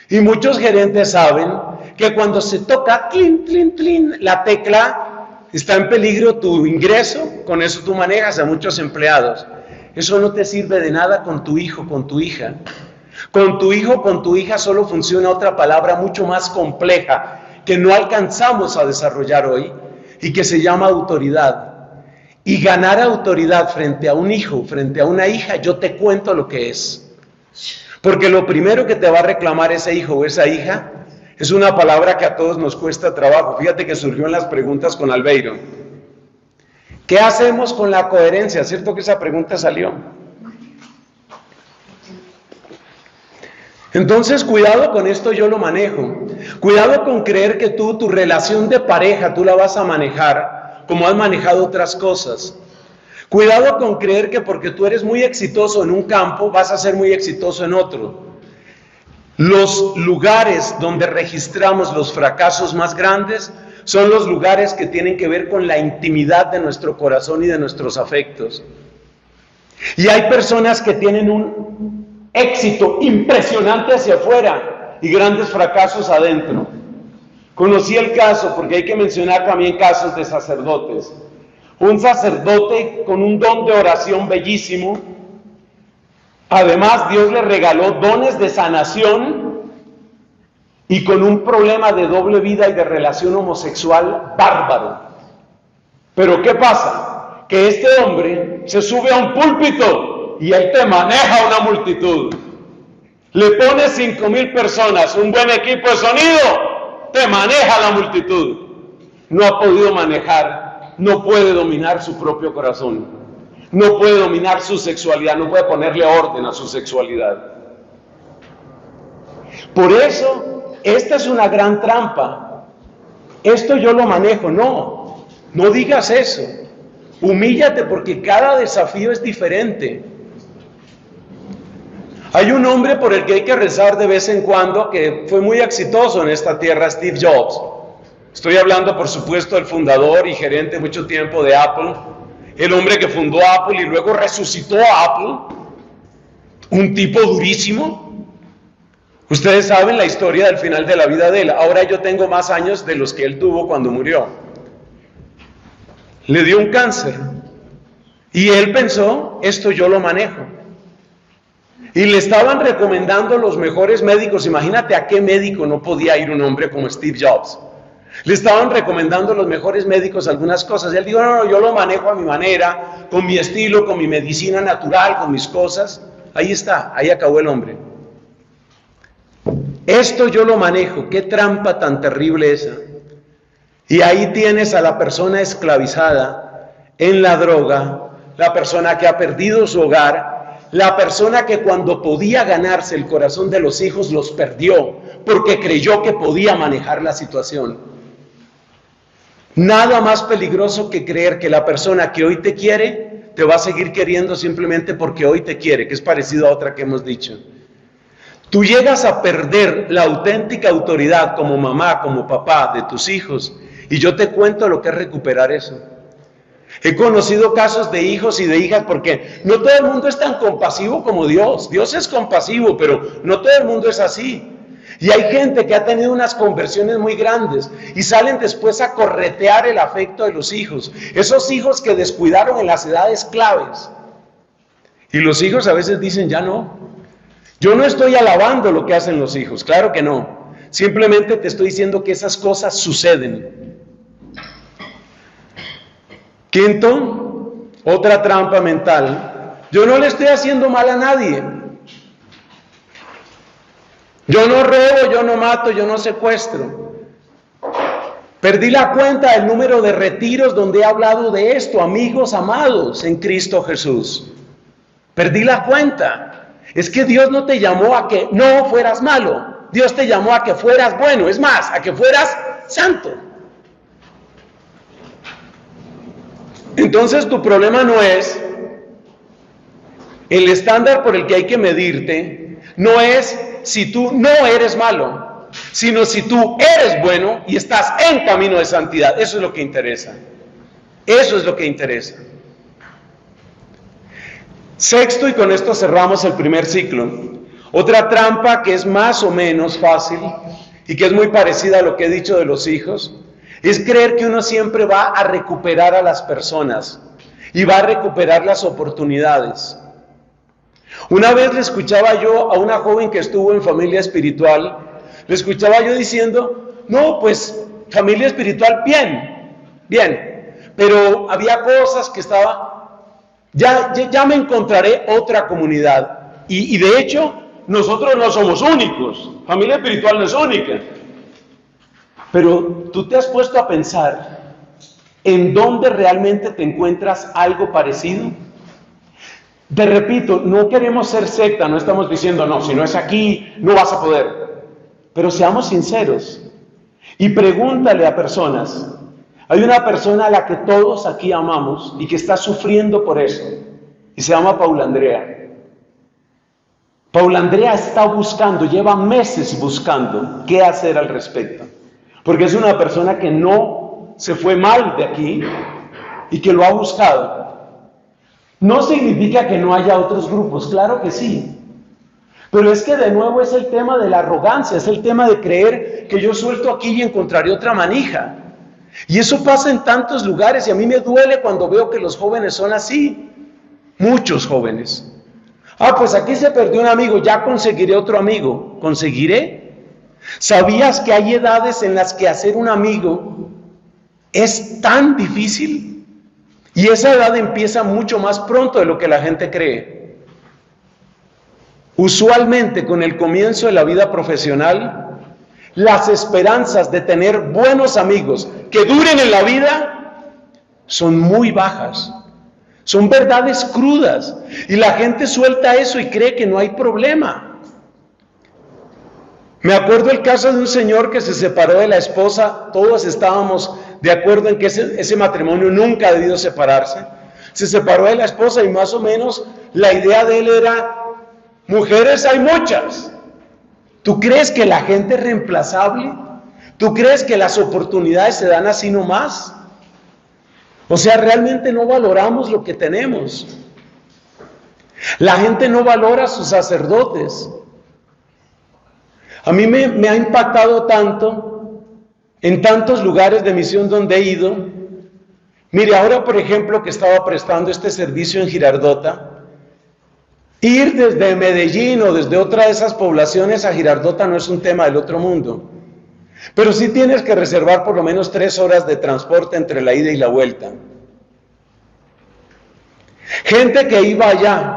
Y muchos gerentes saben que cuando se toca, tlin, tlin, tlin, la tecla, está en peligro tu ingreso, con eso tú manejas a muchos empleados. Eso no te sirve de nada con tu hijo, con tu hija. Con tu hijo, con tu hija solo funciona otra palabra mucho más compleja que no alcanzamos a desarrollar hoy y que se llama autoridad. Y ganar autoridad frente a un hijo, frente a una hija, yo te cuento lo que es. Porque lo primero que te va a reclamar ese hijo o esa hija es una palabra que a todos nos cuesta trabajo. Fíjate que surgió en las preguntas con Albeiro. ¿Qué hacemos con la coherencia? ¿Cierto que esa pregunta salió? Entonces, cuidado con esto, yo lo manejo. Cuidado con creer que tú, tu relación de pareja, tú la vas a manejar como has manejado otras cosas. Cuidado con creer que porque tú eres muy exitoso en un campo, vas a ser muy exitoso en otro. Los lugares donde registramos los fracasos más grandes son los lugares que tienen que ver con la intimidad de nuestro corazón y de nuestros afectos. Y hay personas que tienen un éxito impresionante hacia afuera y grandes fracasos adentro. Conocí el caso, porque hay que mencionar también casos de sacerdotes. Un sacerdote con un don de oración bellísimo. Además, Dios le regaló dones de sanación y con un problema de doble vida y de relación homosexual bárbaro. Pero ¿qué pasa? Que este hombre se sube a un púlpito y él te maneja una multitud. Le pone 5,000 personas, un buen equipo de sonido, te maneja la multitud. No ha podido manejar, no puede dominar su propio corazón, no puede dominar su sexualidad, no puede ponerle orden a su sexualidad. Por eso, esta es una gran trampa. Esto yo lo manejo, no digas eso. Humíllate porque cada desafío es diferente. Hay un hombre por el que hay que rezar de vez en cuando que fue muy exitoso en esta tierra, Steve Jobs. Estoy hablando, por supuesto, del fundador y gerente mucho tiempo de Apple, el hombre que fundó Apple y luego resucitó a Apple, un tipo durísimo. Ustedes saben la historia del final de la vida de él. Ahora yo tengo más años de los que él tuvo cuando murió. Le dio un cáncer y él pensó, esto yo lo manejo. Y le estaban recomendando los mejores médicos. Imagínate a qué médico no podía ir un hombre como Steve Jobs. Le estaban recomendando los mejores médicos algunas cosas. Y él dijo, no, yo lo manejo a mi manera, con mi estilo, con mi medicina natural, con mis cosas. Ahí está, ahí acabó el hombre. Esto yo lo manejo. Qué trampa tan terrible esa. Y ahí tienes a la persona esclavizada en la droga, la persona que ha perdido su hogar, la persona que cuando podía ganarse el corazón de los hijos los perdió porque creyó que podía manejar la situación. Nada más peligroso que creer que la persona que hoy te quiere te va a seguir queriendo simplemente porque hoy te quiere, que es parecido a otra que hemos dicho. Tú llegas a perder la auténtica autoridad como mamá, como papá de tus hijos, y yo te cuento lo que es recuperar eso. He conocido casos de hijos y de hijas porque no todo el mundo es tan compasivo como Dios. Dios es compasivo, pero no todo el mundo es así. Y hay gente que ha tenido unas conversiones muy grandes y salen después a corretear el afecto de los hijos. Esos hijos que descuidaron en las edades claves. Y los hijos a veces dicen, ya no. Yo no estoy alabando lo que hacen los hijos, claro que no. Simplemente te estoy diciendo que esas cosas suceden. Quinto, otra trampa mental. Yo no le estoy haciendo mal a nadie. Yo no robo, yo no mato, yo no secuestro. Perdí la cuenta del número de retiros donde he hablado de esto, amigos amados en Cristo Jesús. Perdí la cuenta. Es que Dios no te llamó a que no fueras malo. Dios te llamó a que fueras bueno, es más, a que fueras santo. Entonces tu problema no es el estándar por el que hay que medirte, no es si tú no eres malo, sino si tú eres bueno y estás en camino de santidad. Eso es lo que interesa. Eso es lo que interesa. Sexto, y con esto cerramos el primer ciclo. Otra trampa que es más o menos fácil y que es muy parecida a lo que he dicho de los hijos, es creer que uno siempre va a recuperar a las personas y va a recuperar las oportunidades. Una vez le escuchaba yo a una joven que estuvo en familia espiritual, le escuchaba yo diciendo, no, pues familia espiritual, bien, pero había cosas que estaba, ya me encontraré otra comunidad. Y de hecho, nosotros no somos únicos, familia espiritual no es única. Pero tú te has puesto a pensar en dónde realmente te encuentras algo parecido. Te repito, no queremos ser secta, no estamos diciendo, no, si no es aquí, no vas a poder. Pero seamos sinceros y pregúntale a personas. Hay una persona a la que todos aquí amamos y que está sufriendo por eso, y se llama Paula Andrea. Paula Andrea está buscando, lleva meses buscando qué hacer al respecto. Porque es una persona que no se fue mal de aquí y que lo ha buscado. No significa que no haya otros grupos, claro que sí. Pero es que de nuevo es el tema de la arrogancia, es el tema de creer que yo suelto aquí y encontraré otra manija. Y eso pasa en tantos lugares y a mí me duele cuando veo que los jóvenes son así. Muchos jóvenes. Pues aquí se perdió un amigo, ya conseguiré otro amigo. ¿Conseguiré? ¿Sabías que hay edades en las que hacer un amigo es tan difícil? Y esa edad empieza mucho más pronto de lo que la gente cree. Usualmente con el comienzo de la vida profesional, las esperanzas de tener buenos amigos que duren en la vida son muy bajas. Son verdades crudas y la gente suelta eso y cree que no hay problema. Me acuerdo el caso de un señor que se separó de la esposa. Todos estábamos de acuerdo en que ese matrimonio nunca ha debido separarse. Se separó de la esposa y más o menos la idea de él era: mujeres hay muchas. ¿Tú crees que la gente es reemplazable? ¿Tú crees que las oportunidades se dan así nomás? O sea, realmente no valoramos lo que tenemos. La gente no valora a sus sacerdotes. A mí me ha impactado tanto en tantos lugares de misión donde he ido. Mire, ahora por ejemplo que estaba prestando este servicio en Girardota, ir desde Medellín o desde otra de esas poblaciones a Girardota no es un tema del otro mundo, pero sí tienes que reservar por lo menos 3 horas de transporte entre la ida y la vuelta. Gente que iba allá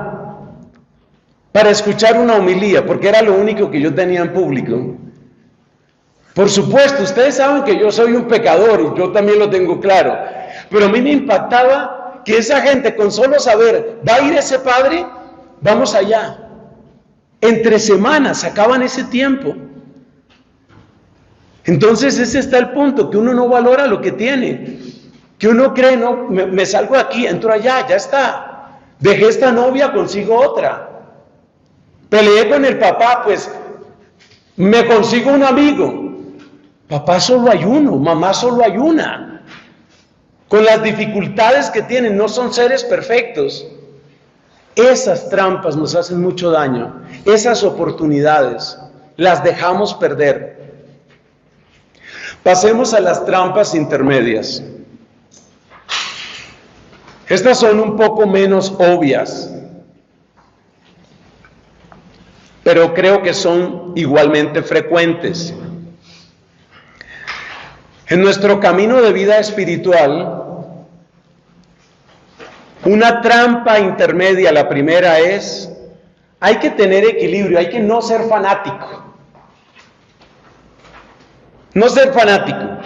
para escuchar una homilía, porque era lo único que yo tenía en público. Por supuesto, ustedes saben que yo soy un pecador y yo también lo tengo claro, pero a mí me impactaba que esa gente con solo saber, ¿va a ir ese padre? Vamos allá. Entre semanas sacaban ese tiempo. Entonces ese está el punto, que uno no valora lo que tiene, que uno cree, no, me salgo de aquí, entro allá, ya está. Dejé esta novia, consigo otra. Peleé con el papá, pues me consigo un amigo. Papá solo hay uno, mamá solo hay una. Con las dificultades que tienen, no son seres perfectos. Esas trampas nos hacen mucho daño. Esas oportunidades las dejamos perder. Pasemos a las trampas intermedias. Estas son un poco menos obvias, pero creo que son igualmente frecuentes. En nuestro camino de vida espiritual, una trampa intermedia, la primera es, hay que tener equilibrio, hay que no ser fanático. No ser fanático.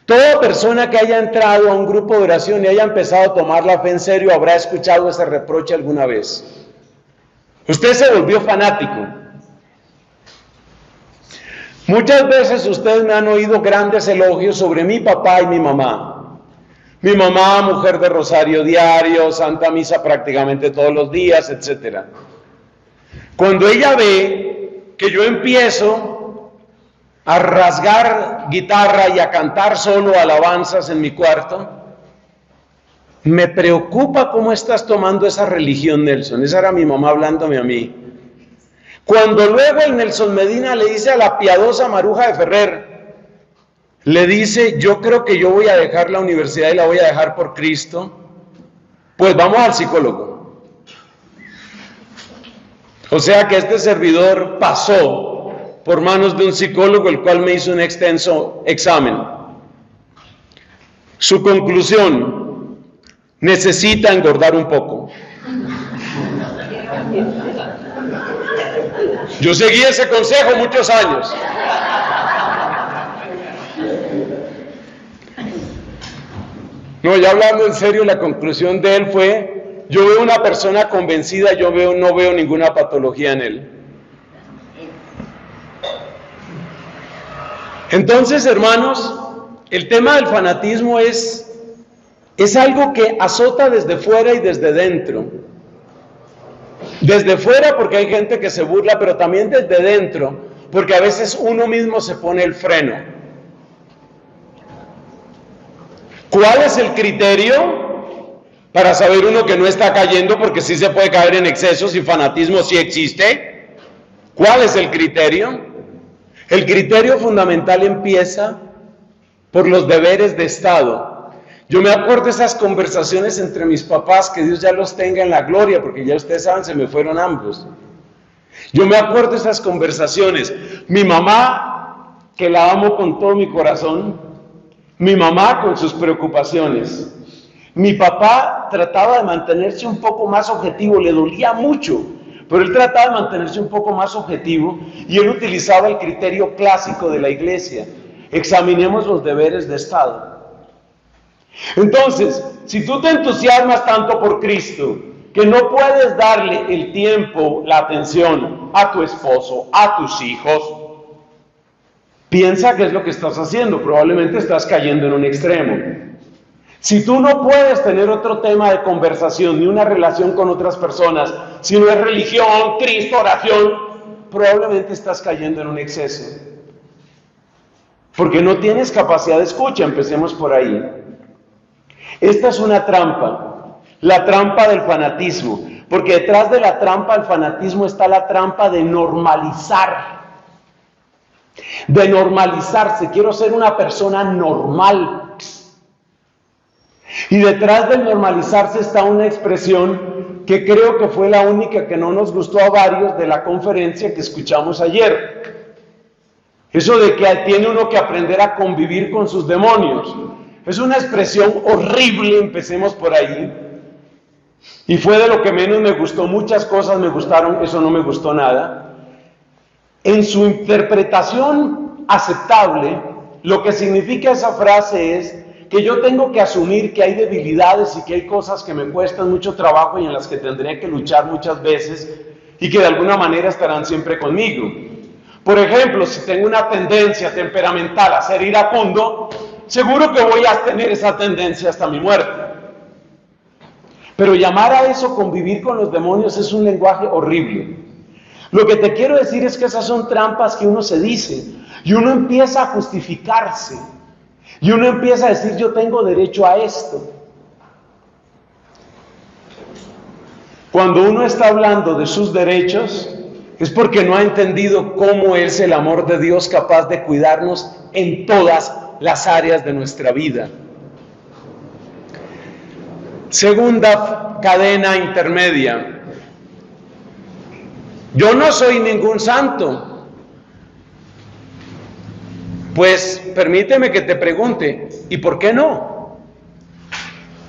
Toda persona que haya entrado a un grupo de oración y haya empezado a tomar la fe en serio habrá escuchado ese reproche alguna vez. Usted se volvió fanático. Muchas veces ustedes me han oído grandes elogios sobre mi papá y mi mamá. Mi mamá, mujer de rosario diario, santa misa prácticamente todos los días, etc. Cuando ella ve que yo empiezo a rasgar guitarra y a cantar solo alabanzas en mi cuarto, me preocupa cómo estás tomando esa religión, Nelson. Esa era mi mamá hablándome a mí. Cuando luego el Nelson Medina le dice a la piadosa Maruja de Ferrer, le dice, yo creo que yo voy a dejar la universidad y la voy a dejar por Cristo, pues vamos al psicólogo. O sea que este servidor pasó por manos de un psicólogo, el cual me hizo un extenso examen. Su conclusión: necesita engordar un poco. Yo seguí ese consejo muchos años. No, ya hablando en serio, la conclusión de él fue, yo veo una persona convencida, no veo ninguna patología en él. Entonces, hermanos, el tema del fanatismo es algo que azota desde fuera y desde dentro. Desde fuera porque hay gente que se burla, pero también desde dentro, porque a veces uno mismo se pone el freno. ¿Cuál es el criterio para saber uno que no está cayendo? Porque sí se puede caer en excesos y fanatismo sí existe. ¿Cuál es el criterio? El criterio fundamental empieza por los deberes de Estado. Yo me acuerdo de esas conversaciones entre mis papás, que Dios ya los tenga en la gloria, porque ya ustedes saben, se me fueron ambos. Yo me acuerdo de esas conversaciones. Mi mamá, que la amo con todo mi corazón, mi mamá con sus preocupaciones. Mi papá trataba de mantenerse un poco más objetivo, le dolía mucho, pero él trataba de mantenerse un poco más objetivo y él utilizaba el criterio clásico de la iglesia. Examinemos los deberes de Estado. Entonces, si tú te entusiasmas tanto por Cristo, que no puedes darle el tiempo, la atención a tu esposo, a tus hijos, Piensa qué es lo que estás haciendo. Probablemente estás cayendo en un extremo. Si tú no puedes tener otro tema de conversación ni una relación con otras personas, si no es religión, Cristo, oración, probablemente estás cayendo en un exceso. Porque no tienes capacidad de escucha, empecemos por ahí. Esta es una trampa, la trampa del fanatismo, porque detrás de la trampa del fanatismo está la trampa de normalizar. De normalizarse, quiero ser una persona normal. Y detrás del normalizarse está una expresión que creo que fue la única que no nos gustó a varios de la conferencia que escuchamos ayer. Eso de que tiene uno que aprender a convivir con sus demonios. Es una expresión horrible, empecemos por ahí. Y fue de lo que menos me gustó. Muchas cosas me gustaron, eso no me gustó nada. En su interpretación aceptable, lo que significa esa frase es que yo tengo que asumir que hay debilidades y que hay cosas que me cuestan mucho trabajo y en las que tendré que luchar muchas veces y que de alguna manera estarán siempre conmigo. Por ejemplo, si tengo una tendencia temperamental a ser iracundo, seguro que voy a tener esa tendencia hasta mi muerte. Pero llamar a eso convivir con los demonios es un lenguaje horrible. Lo que te quiero decir es que esas son trampas que uno se dice y uno empieza a justificarse. Y uno empieza a decir, yo tengo derecho a esto. Cuando uno está hablando de sus derechos, es porque no ha entendido cómo es el amor de Dios capaz de cuidarnos en todas las áreas de nuestra vida. Segunda cadena intermedia. Yo no soy ningún santo. Pues permíteme que te pregunte, ¿y por qué no?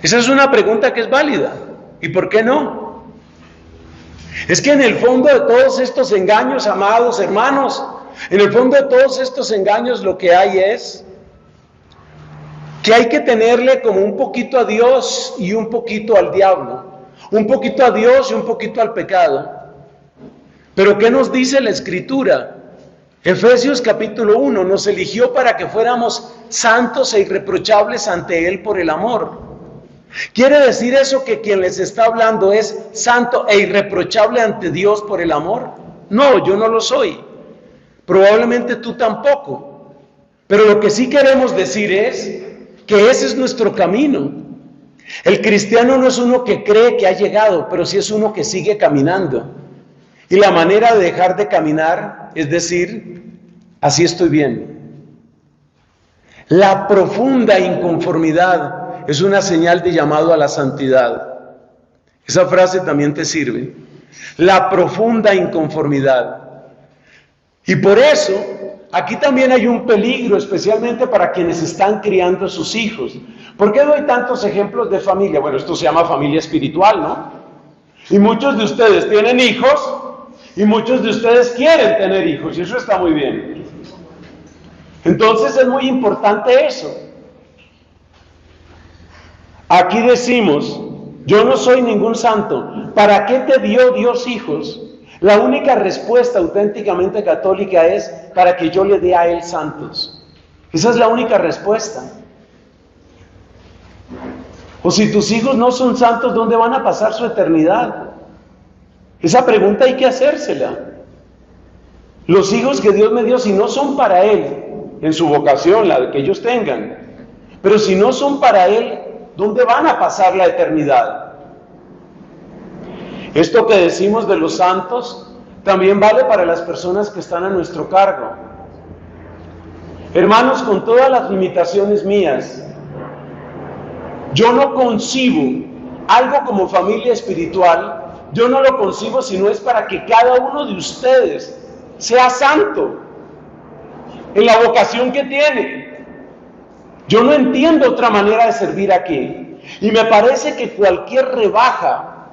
Esa es una pregunta que es válida. ¿Y por qué no? Es que en el fondo de todos estos engaños, amados hermanos, en el fondo de todos estos engaños lo que hay es que hay que tenerle como un poquito a Dios y un poquito al diablo, un poquito a Dios y un poquito al pecado. Pero ¿qué nos dice la Escritura? Efesios capítulo 1 nos eligió para que fuéramos santos e irreprochables ante Él por el amor. ¿Quiere decir eso que quien les está hablando es santo e irreprochable ante Dios por el amor? No, yo no lo soy. Probablemente tú tampoco. Pero lo que sí queremos decir es que ese es nuestro camino. El cristiano no es uno que cree que ha llegado, pero sí es uno que sigue caminando. Y la manera de dejar de caminar es decir, así estoy bien. La profunda inconformidad es una señal de llamado a la santidad. Esa frase también te sirve. La profunda inconformidad. Y por eso, aquí también hay un peligro, especialmente para quienes están criando a sus hijos. ¿Por qué doy tantos ejemplos de familia? Bueno, esto se llama familia espiritual, ¿no? Y muchos de ustedes tienen hijos y muchos de ustedes quieren tener hijos, y eso está muy bien. Entonces es muy importante eso. Aquí decimos, yo no soy ningún santo. ¿Para qué te dio Dios hijos? La única respuesta auténticamente católica es para que yo le dé a Él santos. Esa es la única respuesta. O si tus hijos no son santos, ¿dónde van a pasar su eternidad? Esa pregunta hay que hacérsela. Los hijos que Dios me dio, si no son para Él, en su vocación, la que ellos tengan, pero si no son para Él, ¿dónde van a pasar la eternidad? Esto que decimos de los santos también vale para las personas que están a nuestro cargo. Hermanos, con todas las limitaciones mías, yo no concibo algo como familia espiritual. Yo no lo concibo si no es para que cada uno de ustedes sea santo en la vocación que tiene. Yo no entiendo otra manera de servir aquí. Y me parece que cualquier rebaja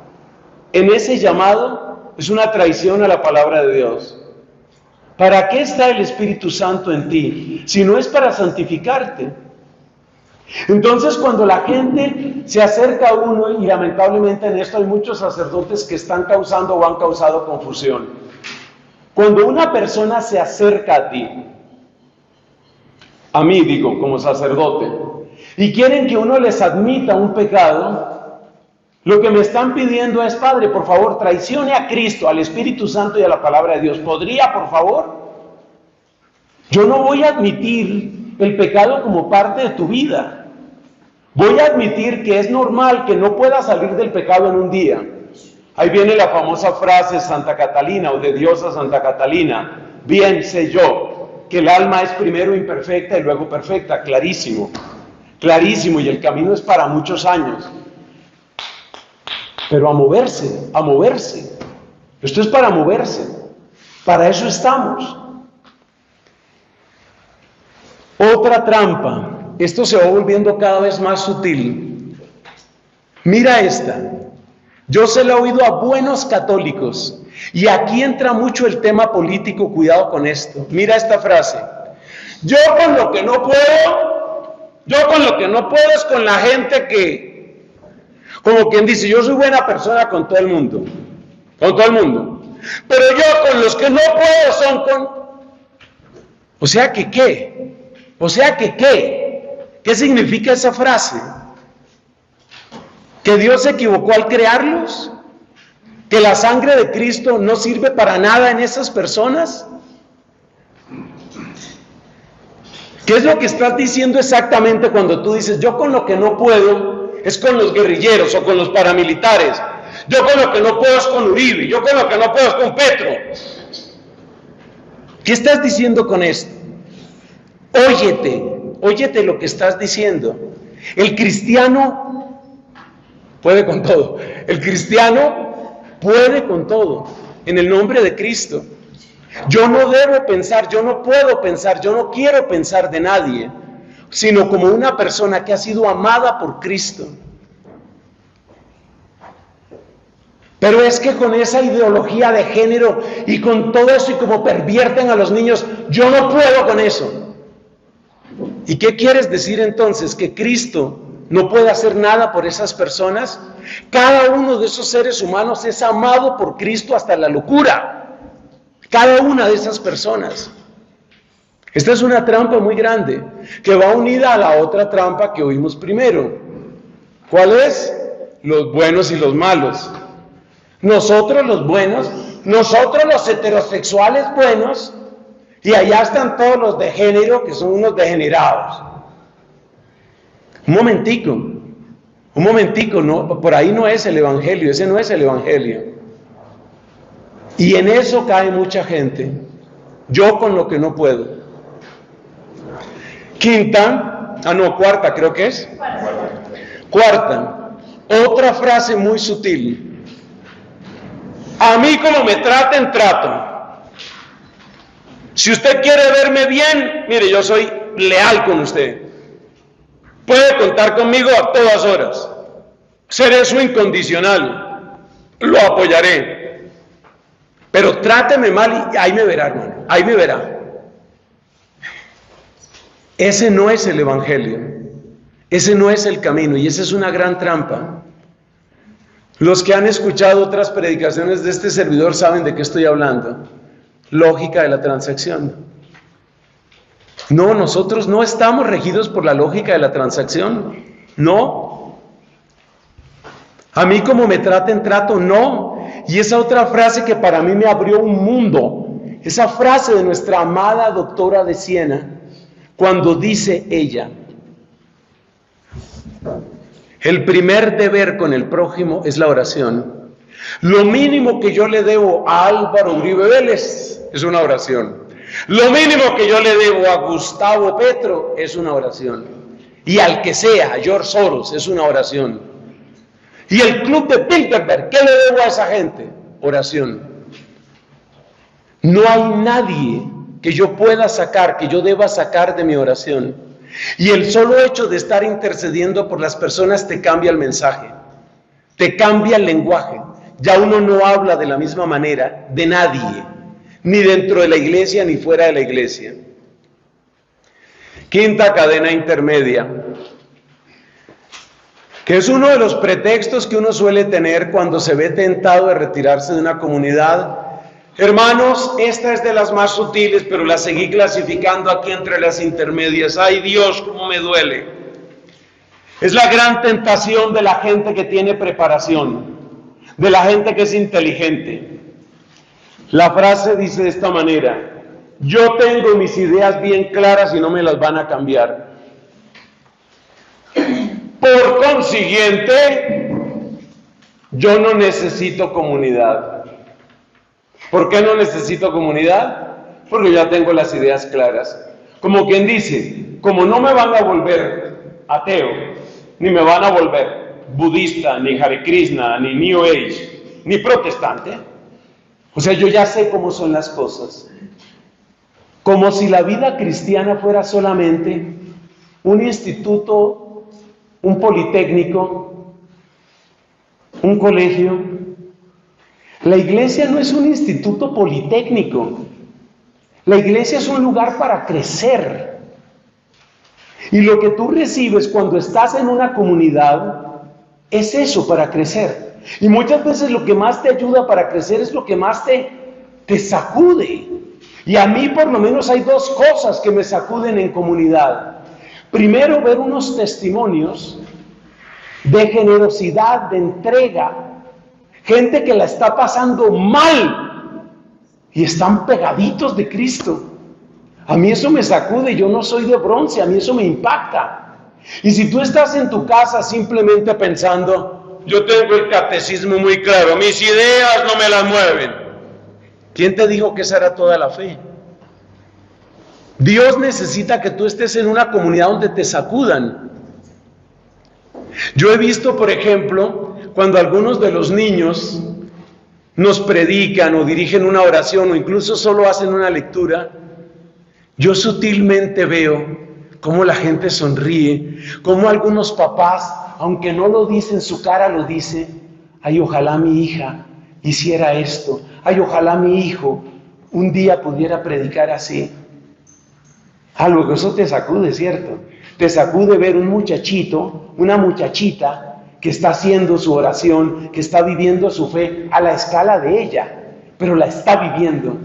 en ese llamado es una traición a la palabra de Dios. ¿Para qué está el Espíritu Santo en ti? Si no es para santificarte. Entonces, cuando la gente se acerca a uno, y lamentablemente en esto hay muchos sacerdotes que están causando o han causado confusión. Cuando una persona se acerca a ti a mí digo, como sacerdote, y quieren que uno les admita un pecado, lo que me están pidiendo es: Padre, por favor, traicione a Cristo, al Espíritu Santo y a la palabra de Dios. ¿Podría, por favor? Yo no voy a admitir el pecado como parte de tu vida. Voy a admitir que es normal que no puedas salir del pecado en un día. Ahí viene la famosa frase de Santa Catalina, o de diosa Santa Catalina: bien sé yo que el alma es primero imperfecta y luego perfecta. Clarísimo, clarísimo, y el camino es para muchos años. Pero a moverse, a moverse. Esto es para moverse. Para eso estamos. Otra trampa. Esto se va volviendo cada vez más sutil. Mira esta. Yo se la he oído a buenos católicos. Y aquí entra mucho el tema político. Cuidado con esto. Mira esta frase. Yo con lo que no puedo es con la gente que... Como quien dice, yo soy buena persona con todo el mundo. Con todo el mundo. Pero yo con los que no puedo son con... O sea que, ¿qué? O sea que, ¿qué? ¿Qué significa esa frase? ¿Que Dios se equivocó al crearlos? ¿Que la sangre de Cristo no sirve para nada en esas personas? ¿Qué es lo que estás diciendo exactamente cuando tú dices: yo con lo que no puedo es con los guerrilleros o con los paramilitares? Yo con lo que no puedo es con Uribe, yo con lo que no puedo es con Petro. ¿Qué estás diciendo con esto? Óyete lo que estás diciendo. El cristiano puede con todo. El cristiano puede con todo, en el nombre de Cristo. Yo no debo pensar, yo no puedo pensar, yo no quiero pensar de nadie, sino como una persona que ha sido amada por Cristo. Pero es que con esa ideología de género y con todo eso, y como pervierten a los niños, yo no puedo con eso. ¿Y qué quieres decir entonces? ¿Que Cristo no puede hacer nada por esas personas? Cada uno de esos seres humanos es amado por Cristo hasta la locura. Cada una de esas personas. Esta es una trampa muy grande, que va unida a la otra trampa que oímos primero. ¿Cuál es? Los buenos y los malos. Nosotros los buenos, nosotros los heterosexuales buenos, y allá están todos los de género, que son unos degenerados. Un momentico, no, por ahí no es el Evangelio, ese no es el Evangelio. Y en eso cae mucha gente. Yo con lo que no puedo. Cuarta creo que es. Cuarta, otra frase muy sutil. A mí como me traten, trato. Si usted quiere verme bien, mire, yo soy leal con usted. Puede contar conmigo a todas horas. Seré su incondicional. Lo apoyaré. Pero tráteme mal y ahí me verá, hermano. Ahí me verá. Ese no es el Evangelio. Ese no es el camino, y esa es una gran trampa. Los que han escuchado otras predicaciones de este servidor saben de qué estoy hablando. Lógica de la transacción. No, nosotros no estamos regidos por la lógica de la transacción. No. A mí como me traten, trato, no. Y esa otra frase que para mí me abrió un mundo, esa frase de nuestra amada doctora de Siena, cuando dice ella: el primer deber con el prójimo es la oración. Lo mínimo que yo le debo a Álvaro Uribe Vélez es una oración. Lo mínimo que yo le debo a Gustavo Petro es una oración. Y al que sea, a George Soros, es una oración. Y el club de Bilderberg, ¿qué le debo a esa gente? Oración. No hay nadie que yo pueda sacar, que yo deba sacar de mi oración. Y el solo hecho de estar intercediendo por las personas te cambia el mensaje, te cambia el lenguaje. Ya uno no habla de la misma manera de nadie, ni dentro de la iglesia ni fuera de la iglesia. Quinta cadena intermedia, que es uno de los pretextos que uno suele tener cuando se ve tentado de retirarse de una comunidad. Hermanos, esta es de las más sutiles, pero la seguí clasificando aquí entre las intermedias. ¡Ay Dios, cómo me duele! Es la gran tentación de la gente que tiene preparación, de la gente que es inteligente. La frase dice de esta manera: yo tengo mis ideas bien claras y no me las van a cambiar. Por consiguiente, yo no necesito comunidad. ¿Por qué no necesito comunidad? Porque ya tengo las ideas claras. Como quien dice, como no me van a volver ateo, ni me van a volver budista, ni Hare Krishna, ni New Age, ni protestante, o sea, yo ya sé cómo son las cosas. Como si la vida cristiana fuera solamente un instituto, un politécnico, un colegio. La iglesia no es un instituto politécnico. La iglesia es un lugar para crecer. Y lo que tú recibes cuando estás en una comunidad es eso, para crecer. Y muchas veces lo que más te ayuda para crecer es lo que más te sacude. Y a mí por lo menos hay dos cosas que me sacuden en comunidad. Primero, ver unos testimonios de generosidad, de entrega. Gente que la está pasando mal y están pegaditos de Cristo. A mí eso me sacude, yo no soy de bronce, a mí eso me impacta. Y si tú estás en tu casa simplemente pensando, yo tengo el catecismo muy claro, mis ideas no me las mueven. ¿Quién te dijo que esa era toda la fe? Dios necesita que tú estés en una comunidad donde te sacudan. Yo he visto, por ejemplo, cuando algunos de los niños nos predican o dirigen una oración o incluso solo hacen una lectura, yo sutilmente veo cómo la gente sonríe, cómo algunos papás, aunque no lo dice en su cara, lo dice: ay, ojalá mi hija hiciera esto, ay, ojalá mi hijo un día pudiera predicar así. Algo que eso te sacude, ¿cierto? Te sacude ver un muchachito, una muchachita que está haciendo su oración, que está viviendo su fe a la escala de ella, pero la está viviendo.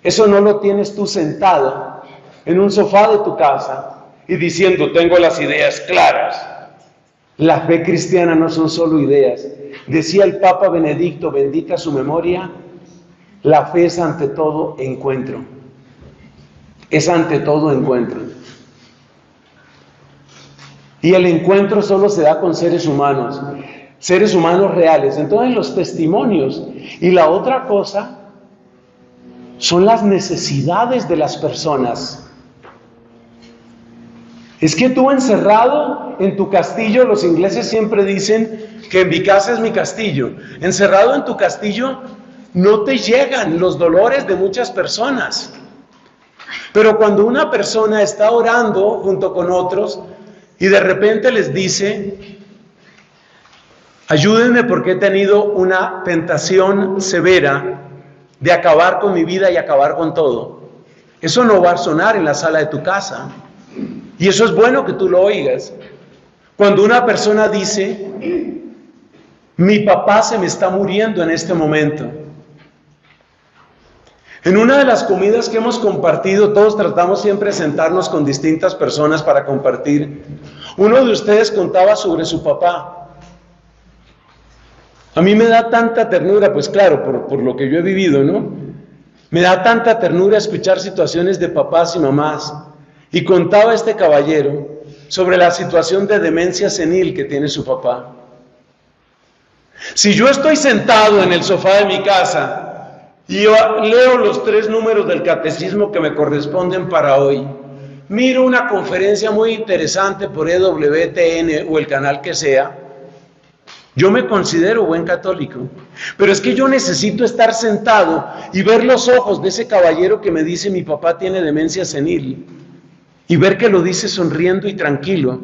Eso no lo tienes tú sentado en un sofá de tu casa y diciendo, tengo las ideas claras. La fe cristiana no son solo ideas. Decía el Papa Benedicto, bendita su memoria, la fe es ante todo encuentro. Es ante todo encuentro. Y el encuentro solo se da con seres humanos reales. Entonces los testimonios. Y la otra cosa son las necesidades de las personas. Es que tú encerrado en tu castillo, los ingleses siempre dicen que en mi casa es mi castillo. Encerrado en tu castillo no te llegan los dolores de muchas personas. Pero cuando una persona está orando junto con otros y de repente les dice, ayúdenme porque he tenido una tentación severa de acabar con mi vida y acabar con todo. Eso no va a sonar en la sala de tu casa. Y eso es bueno que tú lo oigas. Cuando una persona dice, mi papá se me está muriendo en este momento. En una de las comidas que hemos compartido, todos tratamos siempre de sentarnos con distintas personas para compartir. Uno de ustedes contaba sobre su papá. A mí me da tanta ternura, pues claro, por lo que yo he vivido, ¿no? Me da tanta ternura escuchar situaciones de papás y mamás. Y contaba este caballero sobre la situación de demencia senil que tiene su papá. Si yo estoy sentado en el sofá de mi casa y yo leo los 3 números del catecismo que me corresponden para hoy, miro una conferencia muy interesante por EWTN o el canal que sea, yo me considero buen católico, pero es que yo necesito estar sentado y ver los ojos de ese caballero que me dice mi papá tiene demencia senil y ver que lo dice sonriendo y tranquilo.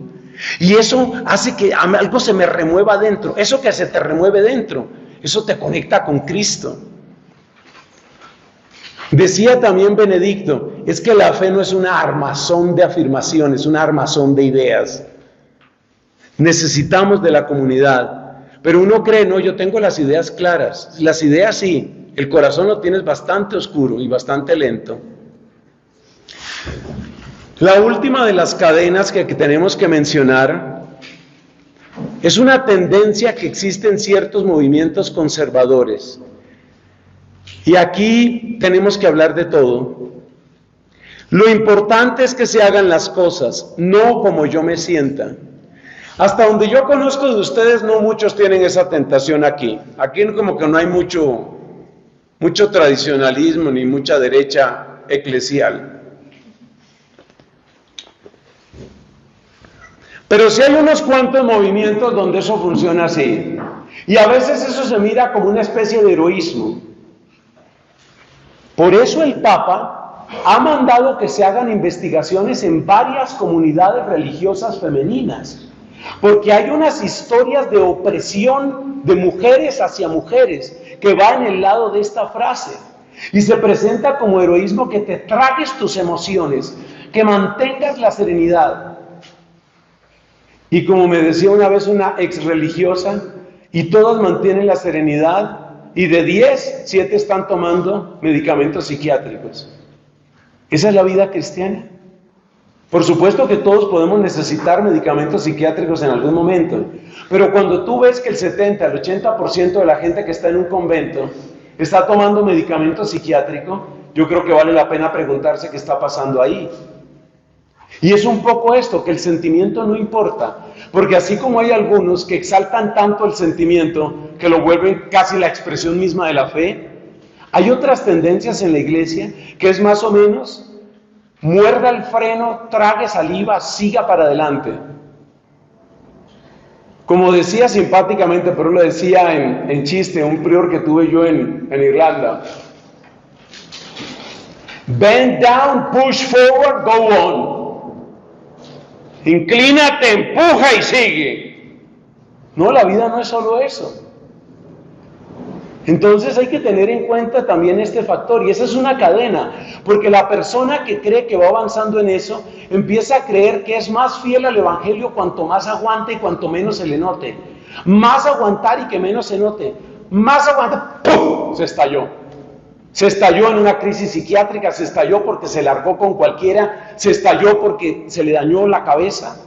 Y eso hace que algo se me remueva dentro. Eso que se te remueve dentro, eso te conecta con Cristo. Decía también Benedicto, es que la fe no es una armazón de afirmaciones, una armazón de ideas. Necesitamos de la comunidad. Pero uno cree, no, yo tengo las ideas claras. Las ideas sí, el corazón lo tienes bastante oscuro y bastante lento. La última de las cadenas que tenemos que mencionar es una tendencia que existe en ciertos movimientos conservadores. Y aquí tenemos que hablar de todo. Lo importante es que se hagan las cosas, no como yo me sienta. Hasta donde yo conozco de ustedes, no muchos tienen esa tentación aquí. Aquí como que no hay mucho tradicionalismo ni mucha derecha eclesial. Pero sí hay unos cuantos movimientos donde eso funciona así. Y a veces eso se mira como una especie de heroísmo. Por eso el Papa ha mandado que se hagan investigaciones en varias comunidades religiosas femeninas. Porque hay unas historias de opresión de mujeres hacia mujeres que va en el lado de esta frase. Y se presenta como heroísmo que te tragues tus emociones, que mantengas la serenidad. Y como me decía una vez una ex religiosa, y todas mantienen la serenidad, y de 10, 7 están tomando medicamentos psiquiátricos. ¿Esa es la vida cristiana? Por supuesto que todos podemos necesitar medicamentos psiquiátricos en algún momento, pero cuando tú ves que el 70, el 80% de la gente que está en un convento está tomando medicamento psiquiátrico, yo creo que vale la pena preguntarse qué está pasando ahí. Y es un poco esto, que el sentimiento no importa, porque así como hay algunos que exaltan tanto el sentimiento que lo vuelven casi la expresión misma de la fe, hay otras tendencias en la iglesia que es más o menos muerda el freno, trague saliva, siga para adelante. Como decía simpáticamente, pero lo decía en chiste, un prior que tuve yo en Irlanda: bend down, push forward, go on. Inclínate, empuja y sigue. No, la vida no es solo eso. Entonces hay que tener en cuenta también este factor, y esa es una cadena, porque la persona que cree que va avanzando en eso, empieza a creer que es más fiel al Evangelio cuanto más aguante y cuanto menos se le note. Más aguantar y que menos se note. Más aguantar, ¡pum!, se estalló. Se estalló en una crisis psiquiátrica, se estalló porque se largó con cualquiera, se estalló porque se le dañó la cabeza.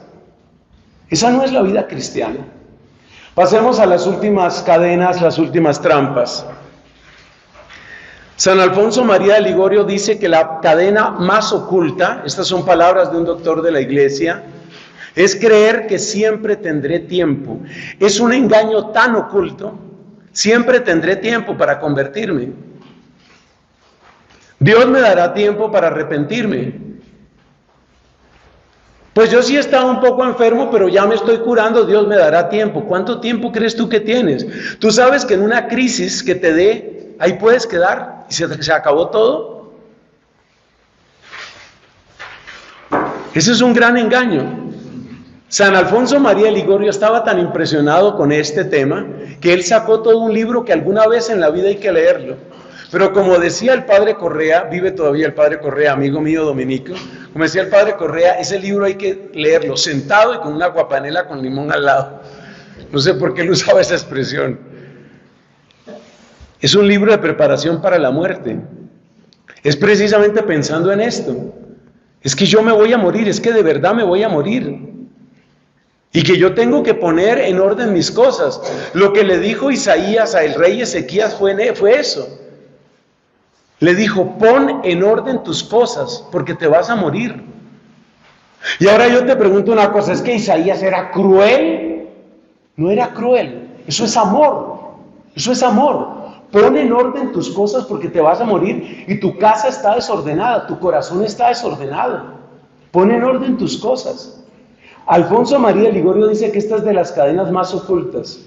Esa no es la vida cristiana. Pasemos a las últimas cadenas, las últimas trampas. San Alfonso María de Ligorio dice que la cadena más oculta, estas son palabras de un doctor de la iglesia, es creer que siempre tendré tiempo. Es un engaño tan oculto, siempre tendré tiempo para convertirme. Dios me dará tiempo para arrepentirme. Pues yo sí estaba un poco enfermo, pero ya me estoy curando, Dios me dará tiempo. ¿Cuánto tiempo crees tú que tienes? Tú sabes que en una crisis que te dé, ahí puedes quedar y se acabó todo. Ese es un gran engaño. San Alfonso María de Ligorio estaba tan impresionado con este tema que él sacó todo un libro que alguna vez en la vida hay que leerlo. Pero como decía el padre Correa, vive todavía el padre Correa, amigo mío dominico, como decía el padre Correa, ese libro hay que leerlo sentado y con una guapanela con limón al lado. No sé por qué él usaba esa expresión. Es un libro de preparación para la muerte. Es precisamente pensando en esto. Es que yo me voy a morir, es que de verdad me voy a morir. Y que yo tengo que poner en orden mis cosas. Lo que le dijo Isaías al rey Ezequías fue eso. Le dijo: pon en orden tus cosas, porque te vas a morir. Y ahora yo te pregunto una cosa, ¿es que Isaías era cruel? No era cruel, eso es amor, eso es amor. Pon en orden tus cosas porque te vas a morir y tu casa está desordenada, tu corazón está desordenado. Pon en orden tus cosas. Alfonso María de Ligorio dice que esta es de las cadenas más ocultas,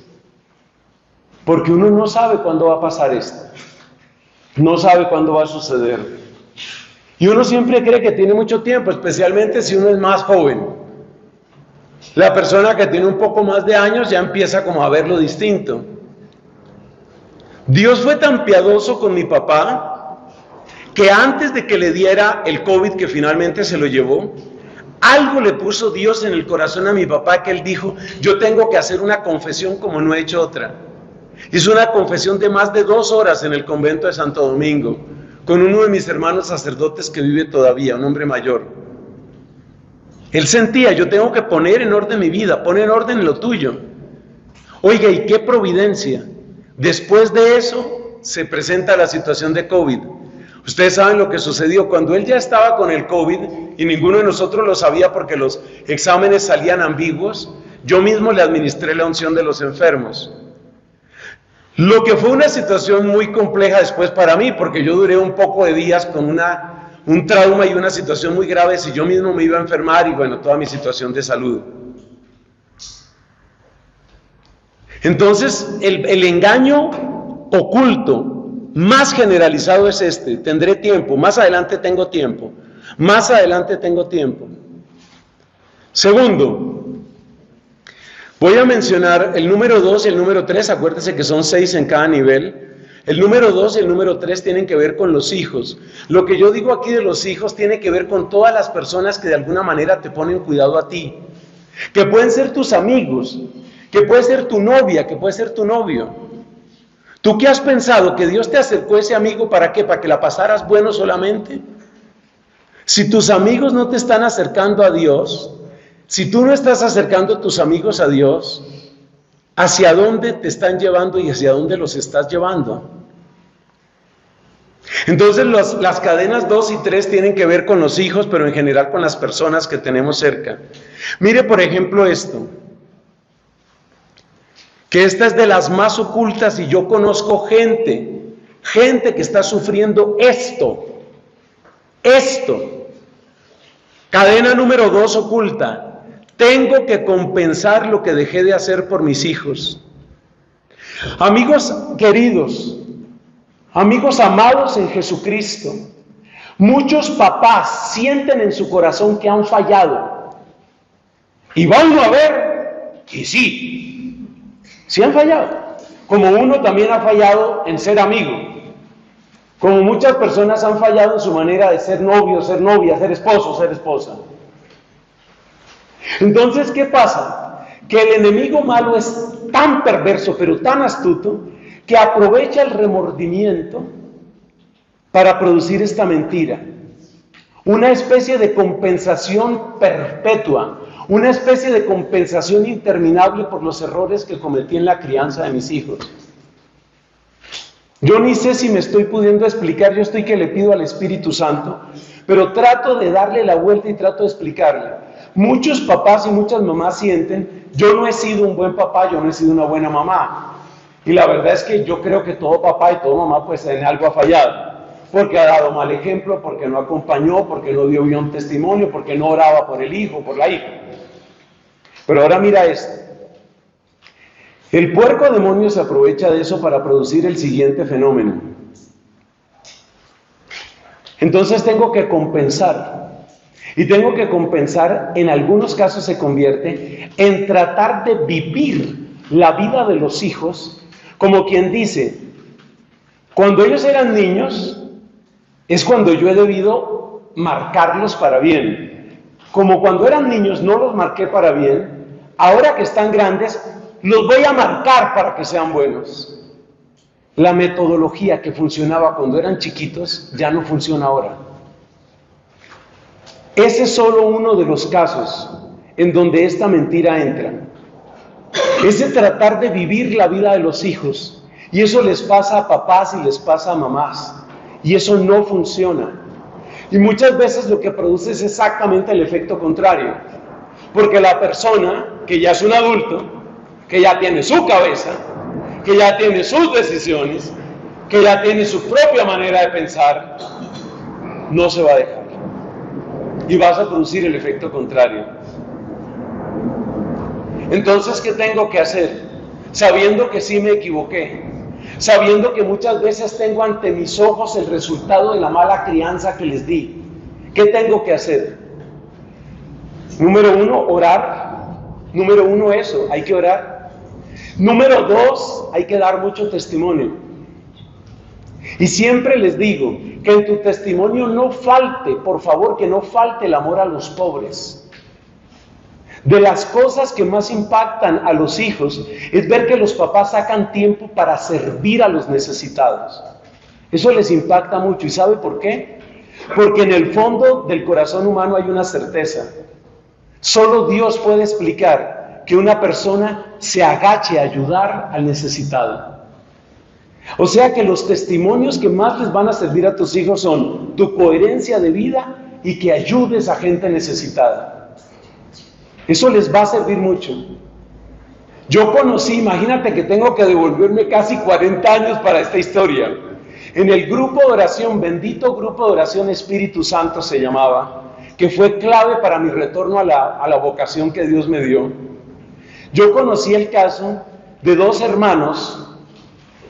porque uno no sabe cuándo va a pasar esto. No sabe cuándo va a suceder. Y uno siempre cree que tiene mucho tiempo, especialmente si uno es más joven. La persona que tiene un poco más de años ya empieza como a verlo distinto. Dios fue tan piadoso con mi papá que antes de que le diera el COVID, que finalmente se lo llevó, algo le puso Dios en el corazón a mi papá, que él dijo: yo tengo que hacer una confesión como no he hecho otra. Hice una confesión de más de 2 horas en el convento de Santo Domingo, con uno de mis hermanos sacerdotes que vive todavía, un hombre mayor. Él sentía, yo tengo que poner en orden mi vida, poner en orden lo tuyo. Oiga, ¿y qué providencia? Después de eso se presenta la situación de COVID. Ustedes saben lo que sucedió cuando él ya estaba con el COVID y ninguno de nosotros lo sabía porque los exámenes salían ambiguos. Yo mismo le administré la unción de los enfermos. Lo que fue una situación muy compleja después para mí, porque yo duré un poco de días con un trauma y una situación muy grave si yo mismo me iba a enfermar y bueno, toda mi situación de salud. Entonces, el engaño oculto más generalizado es este: tendré tiempo, más adelante tengo tiempo, más adelante tengo tiempo. Segundo, voy a mencionar el número 2 y el número 3, acuérdense que son 6 en cada nivel. El número 2 y el número 3 tienen que ver con los hijos. Lo que yo digo aquí de los hijos tiene que ver con todas las personas que de alguna manera te ponen cuidado a ti, que pueden ser tus amigos, que puede ser tu novia, que puede ser tu novio. ¿Tú qué has pensado? ¿Que Dios te acercó a ese amigo para qué? ¿Para que la pasaras bueno solamente? Si tus amigos no te están acercando a Dios, si tú no estás acercando a tus amigos a Dios, ¿hacia dónde te están llevando y hacia dónde los estás llevando? Entonces las cadenas 2 y 3 tienen que ver con los hijos, pero en general con las personas que tenemos cerca. Mire por ejemplo esto, que esta es de las más ocultas y yo conozco gente que está sufriendo esto. Cadena número 2 oculta. Tengo que compensar lo que dejé de hacer por mis hijos. Amigos queridos, amigos amados en Jesucristo, muchos papás sienten en su corazón que han fallado. Y va uno a ver que sí han fallado. Como uno también ha fallado en ser amigo. Como muchas personas han fallado en su manera de ser novio, ser novia, ser esposo, ser esposa. Entonces, ¿qué pasa? Que el enemigo malo es tan perverso, pero tan astuto, que aprovecha el remordimiento para producir esta mentira. Una especie de compensación perpetua, una especie de compensación interminable por los errores que cometí en la crianza de mis hijos. Yo ni sé si me estoy pudiendo explicar, yo estoy que le pido al Espíritu Santo, pero trato de darle la vuelta y trato de explicarle. Muchos papás y muchas mamás sienten, yo no he sido un buen papá, yo no he sido una buena mamá. Y la verdad es que yo creo que todo papá y toda mamá pues en algo ha fallado. Porque ha dado mal ejemplo, porque no acompañó, porque no dio bien testimonio, porque no oraba por el hijo, por la hija. Pero ahora mira esto. El puerco demonio se aprovecha de eso para producir el siguiente fenómeno. Entonces tengo que compensar. Y tengo que compensar, en algunos casos se convierte en tratar de vivir la vida de los hijos como quien dice, cuando ellos eran niños, es cuando yo he debido marcarlos para bien. Como cuando eran niños no los marqué para bien, ahora que están grandes, los voy a marcar para que sean buenos. La metodología que funcionaba cuando eran chiquitos ya no funciona ahora. Ese es solo uno de los casos en donde esta mentira entra. Ese tratar de vivir la vida de los hijos. Y eso les pasa a papás y les pasa a mamás. Y eso no funciona. Y muchas veces lo que produce es exactamente el efecto contrario. Porque la persona que ya es un adulto, que ya tiene su cabeza, que ya tiene sus decisiones, que ya tiene su propia manera de pensar, no se va a dejar. Y vas a producir el efecto contrario. Entonces, ¿qué tengo que hacer? Sabiendo que sí me equivoqué, sabiendo que muchas veces tengo ante mis ojos el resultado de la mala crianza que les di. ¿Qué tengo que hacer? Número 1, orar. Número 1, eso, hay que orar. Número 2, hay que dar mucho testimonio. Y siempre les digo que en tu testimonio no falte, por favor, que no falte el amor a los pobres. De las cosas que más impactan a los hijos es ver que los papás sacan tiempo para servir a los necesitados. Eso les impacta mucho. ¿Y sabe por qué? Porque en el fondo del corazón humano hay una certeza. Solo Dios puede explicar que una persona se agache a ayudar al necesitado. O sea que los testimonios que más les van a servir a tus hijos son tu coherencia de vida y que ayudes a gente necesitada. Eso les va a servir mucho. Yo conocí, imagínate que tengo que devolverme casi 40 años para esta historia. En el grupo de oración, bendito grupo de oración Espíritu Santo se llamaba, que fue clave para mi retorno a la vocación que Dios me dio. Yo conocí el caso de dos hermanos,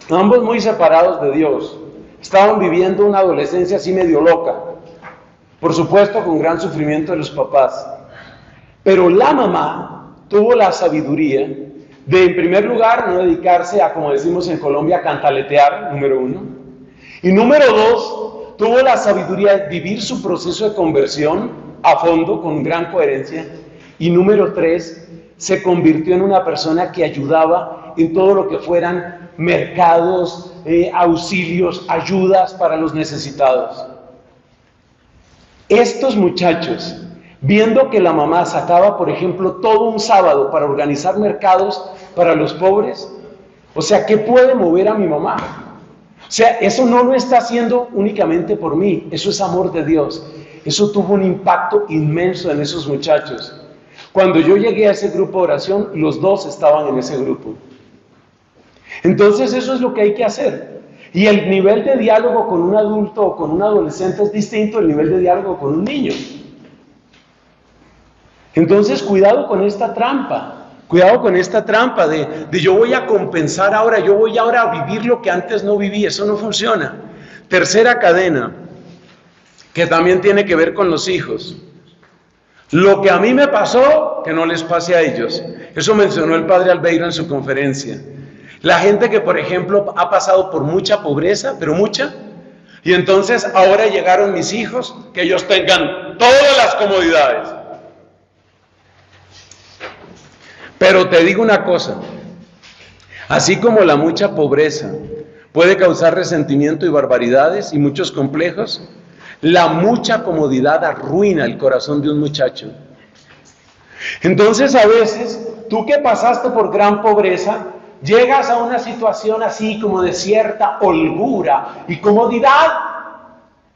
ambos muy separados de Dios. Estaban viviendo una adolescencia así medio loca, por supuesto con gran sufrimiento de los papás. Pero la mamá tuvo la sabiduría de, en primer lugar, no dedicarse a, como decimos en Colombia, cantaletear, número uno. Y número dos, tuvo la sabiduría de vivir su proceso de conversión a fondo, con gran coherencia. Y número tres, se convirtió en una persona que ayudaba en todo lo que fueran mercados, auxilios, ayudas para los necesitados. Estos muchachos, viendo que la mamá sacaba, por ejemplo, todo un sábado para organizar mercados para los pobres, o sea, ¿qué puede mover a mi mamá? O sea, eso no lo está haciendo únicamente por mí, eso es amor de Dios. Eso tuvo un impacto inmenso en esos muchachos. Cuando yo llegué a ese grupo de oración, los dos estaban en ese grupo. Entonces eso es lo que hay que hacer. Y el nivel de diálogo con un adulto o con un adolescente es distinto al nivel de diálogo con un niño. Entonces, cuidado con esta trampa de yo voy a compensar ahora, yo voy ahora a vivir lo que antes no viví. Eso no funciona. Tercera cadena, que también tiene que ver con los hijos. Lo que a mí me pasó, que no les pase a ellos. Eso mencionó el padre Albeiro en su conferencia. La gente que, por ejemplo, ha pasado por mucha pobreza, pero mucha, y entonces ahora llegaron mis hijos, que ellos tengan todas las comodidades. Pero te digo una cosa, así como la mucha pobreza puede causar resentimiento y barbaridades y muchos complejos, la mucha comodidad arruina el corazón de un muchacho. Entonces a veces, tú que pasaste por gran pobreza, llegas a una situación así como de cierta holgura y comodidad,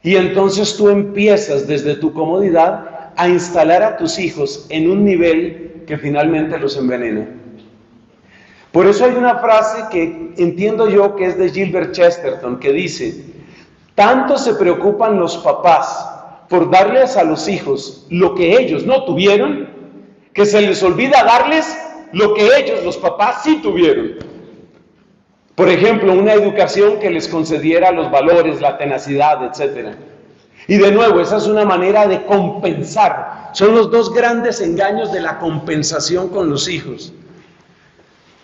y entonces tú empiezas desde tu comodidad a instalar a tus hijos en un nivel que finalmente los envenena. Por eso hay una frase que entiendo yo que es de Gilbert Chesterton, que dice: tanto se preocupan los papás por darles a los hijos lo que ellos no tuvieron, que se les olvida darles lo que ellos, los papás, sí tuvieron. Por ejemplo, una educación que les concediera los valores, la tenacidad, etc. Y de nuevo, esa es una manera de compensar. Son los dos grandes engaños de la compensación con los hijos.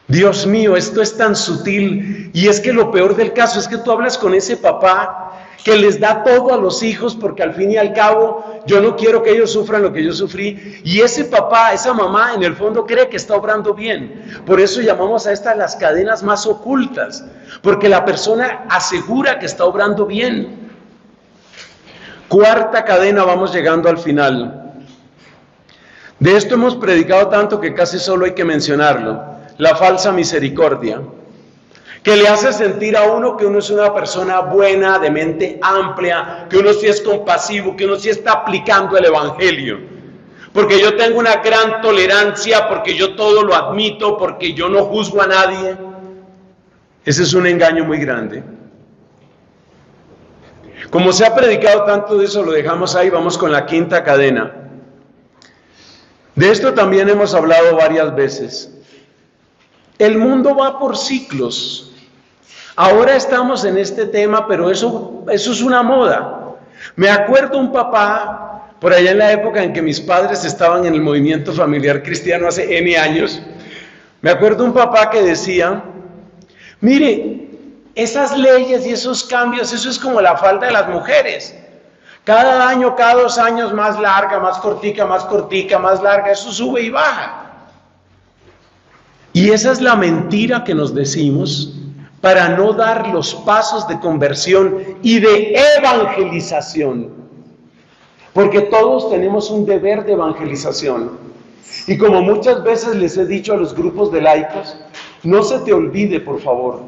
Dios mío, esto es tan sutil. Y es que lo peor del caso es que tú hablas con ese papá que les da todo a los hijos, porque al fin y al cabo yo no quiero que ellos sufran lo que yo sufrí, y ese papá, esa mamá en el fondo cree que está obrando bien. Por eso llamamos a estas las cadenas más ocultas, porque la persona asegura que está obrando bien. Cuarta cadena, vamos llegando al final. De esto hemos predicado tanto que casi solo hay que mencionarlo: la falsa misericordia, que le hace sentir a uno que uno es una persona buena, de mente amplia, que uno sí es compasivo, que uno sí está aplicando el evangelio, porque yo tengo una gran tolerancia, porque yo todo lo admito, porque yo no juzgo a nadie. Ese es un engaño muy grande. Como se ha predicado tanto de eso, lo dejamos ahí. Vamos con la quinta cadena. De esto también hemos hablado varias veces. El mundo va por ciclos. Ahora estamos en este tema, pero eso es una moda. Me acuerdo un papá, por allá en la época en que mis padres estaban en el movimiento familiar cristiano hace N años, me acuerdo un papá que decía: mire, esas leyes y esos cambios, eso es como la falda de las mujeres. Cada año, cada 2 años, más larga, más cortica, más larga, eso sube y baja. Y esa es la mentira que nos decimos para no dar los pasos de conversión y de evangelización. Porque todos tenemos un deber de evangelización. Y como muchas veces les he dicho a los grupos de laicos, no se te olvide, por favor,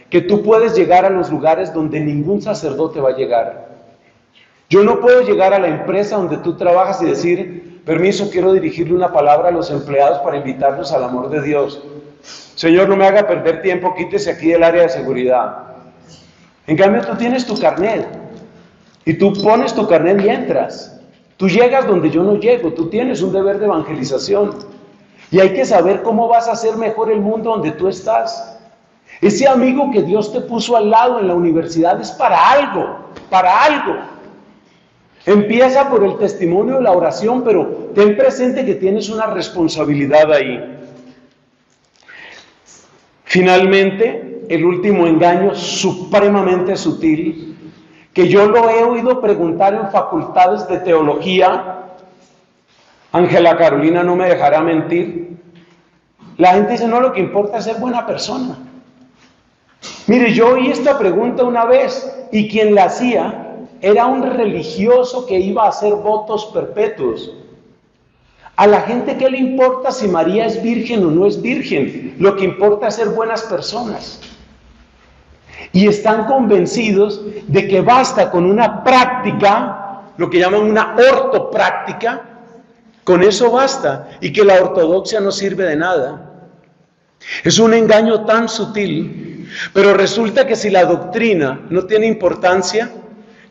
que tú puedes llegar a los lugares donde ningún sacerdote va a llegar. Yo no puedo llegar a la empresa donde tú trabajas y decir, permiso, quiero dirigirle una palabra a los empleados para invitarlos al amor de Dios. Señor, no me haga perder tiempo, quítese aquí del área de seguridad. En cambio, tú tienes tu carnet y tú pones tu carnet y entras. Tú llegas donde yo no llego, tú tienes un deber de evangelización. Y hay que saber cómo vas a hacer mejor el mundo donde tú estás. Ese amigo que Dios te puso al lado en la universidad es para algo, para algo. Empieza por el testimonio de la oración, pero ten presente que tienes una responsabilidad ahí. Finalmente, el último engaño supremamente sutil, que yo lo he oído preguntar en facultades de teología, Ángela Carolina no me dejará mentir, la gente dice, no, lo que importa es ser buena persona. Mire, yo oí esta pregunta una vez, y quien la hacía era un religioso que iba a hacer votos perpetuos. A la gente, ¿qué le importa si María es virgen o no es virgen? Lo que importa es ser buenas personas. Y están convencidos de que basta con una práctica, lo que llaman una ortopráctica, con eso basta, y que la ortodoxia no sirve de nada. Es un engaño tan sutil, pero resulta que si la doctrina no tiene importancia,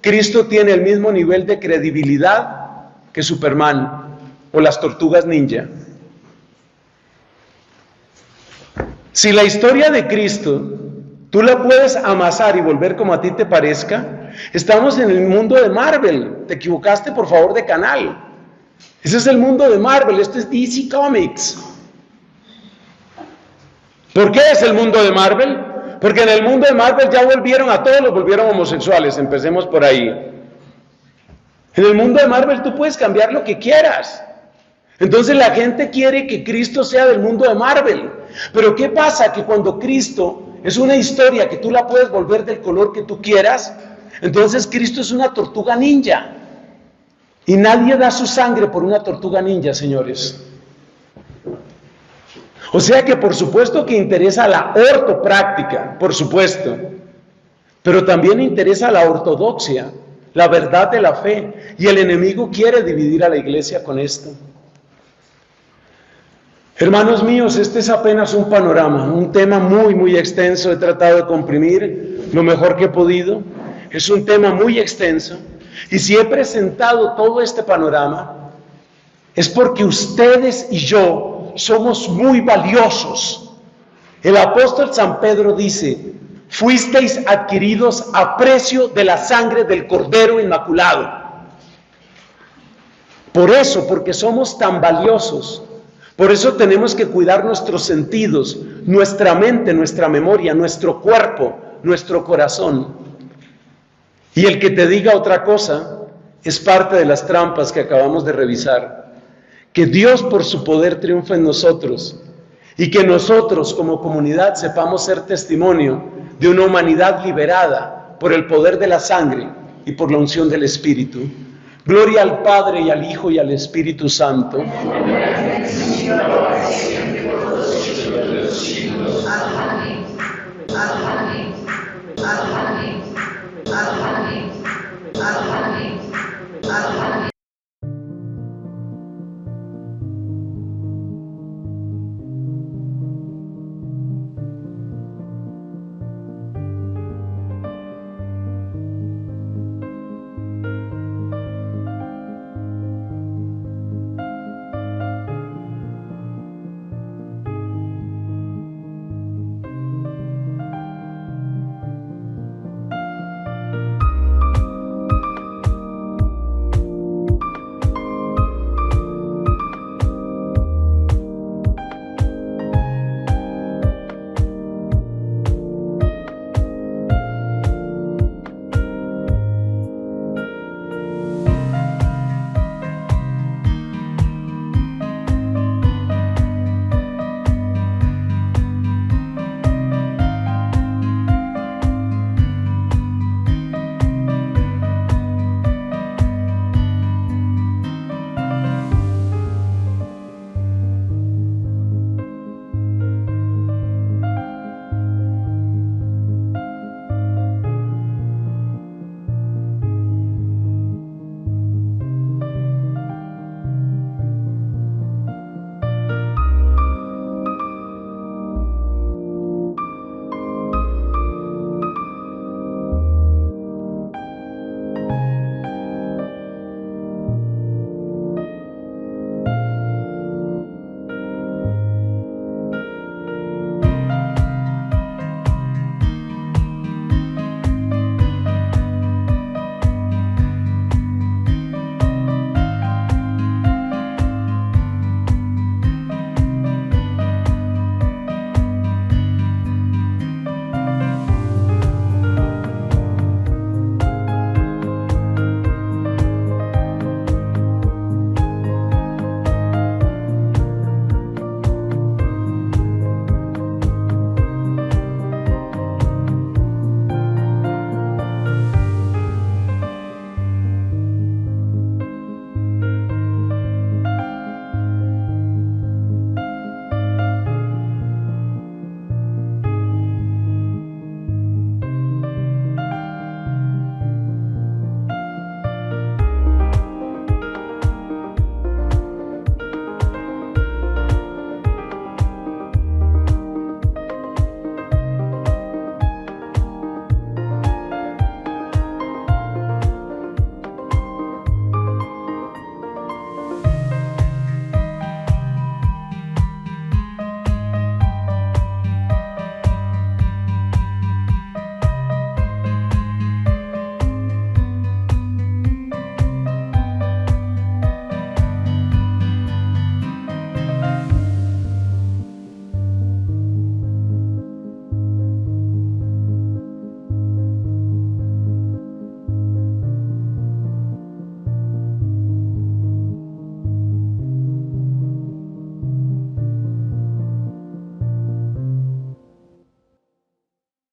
Cristo tiene el mismo nivel de credibilidad que Superman o las tortugas ninja. Si la historia de Cristo tú la puedes amasar y volver como a ti te parezca, estamos en el mundo de Marvel. Te equivocaste, por favor, de canal. Ese es el mundo de Marvel, este es DC Comics. ¿Por qué es el mundo de Marvel? Porque en el mundo de Marvel ya volvieron a todos, los volvieron homosexuales, empecemos por ahí. En el mundo de Marvel tú puedes cambiar lo que quieras. Entonces la gente quiere que Cristo sea del mundo de Marvel. Pero ¿qué pasa? Que cuando Cristo es una historia que tú la puedes volver del color que tú quieras, entonces Cristo es una tortuga ninja. Y nadie da su sangre por una tortuga ninja, señores. O sea que por supuesto que interesa la ortopráctica, por supuesto, pero también interesa la ortodoxia, la verdad de la fe, y el enemigo quiere dividir a la iglesia con esto. Hermanos míos, este es apenas un panorama, un tema muy extenso, he tratado de comprimir lo mejor que he podido, es un tema muy extenso, y si he presentado todo este panorama, es porque ustedes y yo somos muy valiosos. El apóstol San Pedro dice, fuisteis adquiridos a precio de la sangre del Cordero Inmaculado. Por eso, porque somos tan valiosos, por eso tenemos que cuidar nuestros sentidos, nuestra mente, nuestra memoria, nuestro cuerpo, nuestro corazón. Y el que te diga otra cosa es parte de las trampas que acabamos de revisar. Que Dios por su poder triunfe en nosotros y que nosotros como comunidad sepamos ser testimonio de una humanidad liberada por el poder de la sangre y por la unción del Espíritu. Gloria al Padre y al Hijo y al Espíritu Santo. Amén.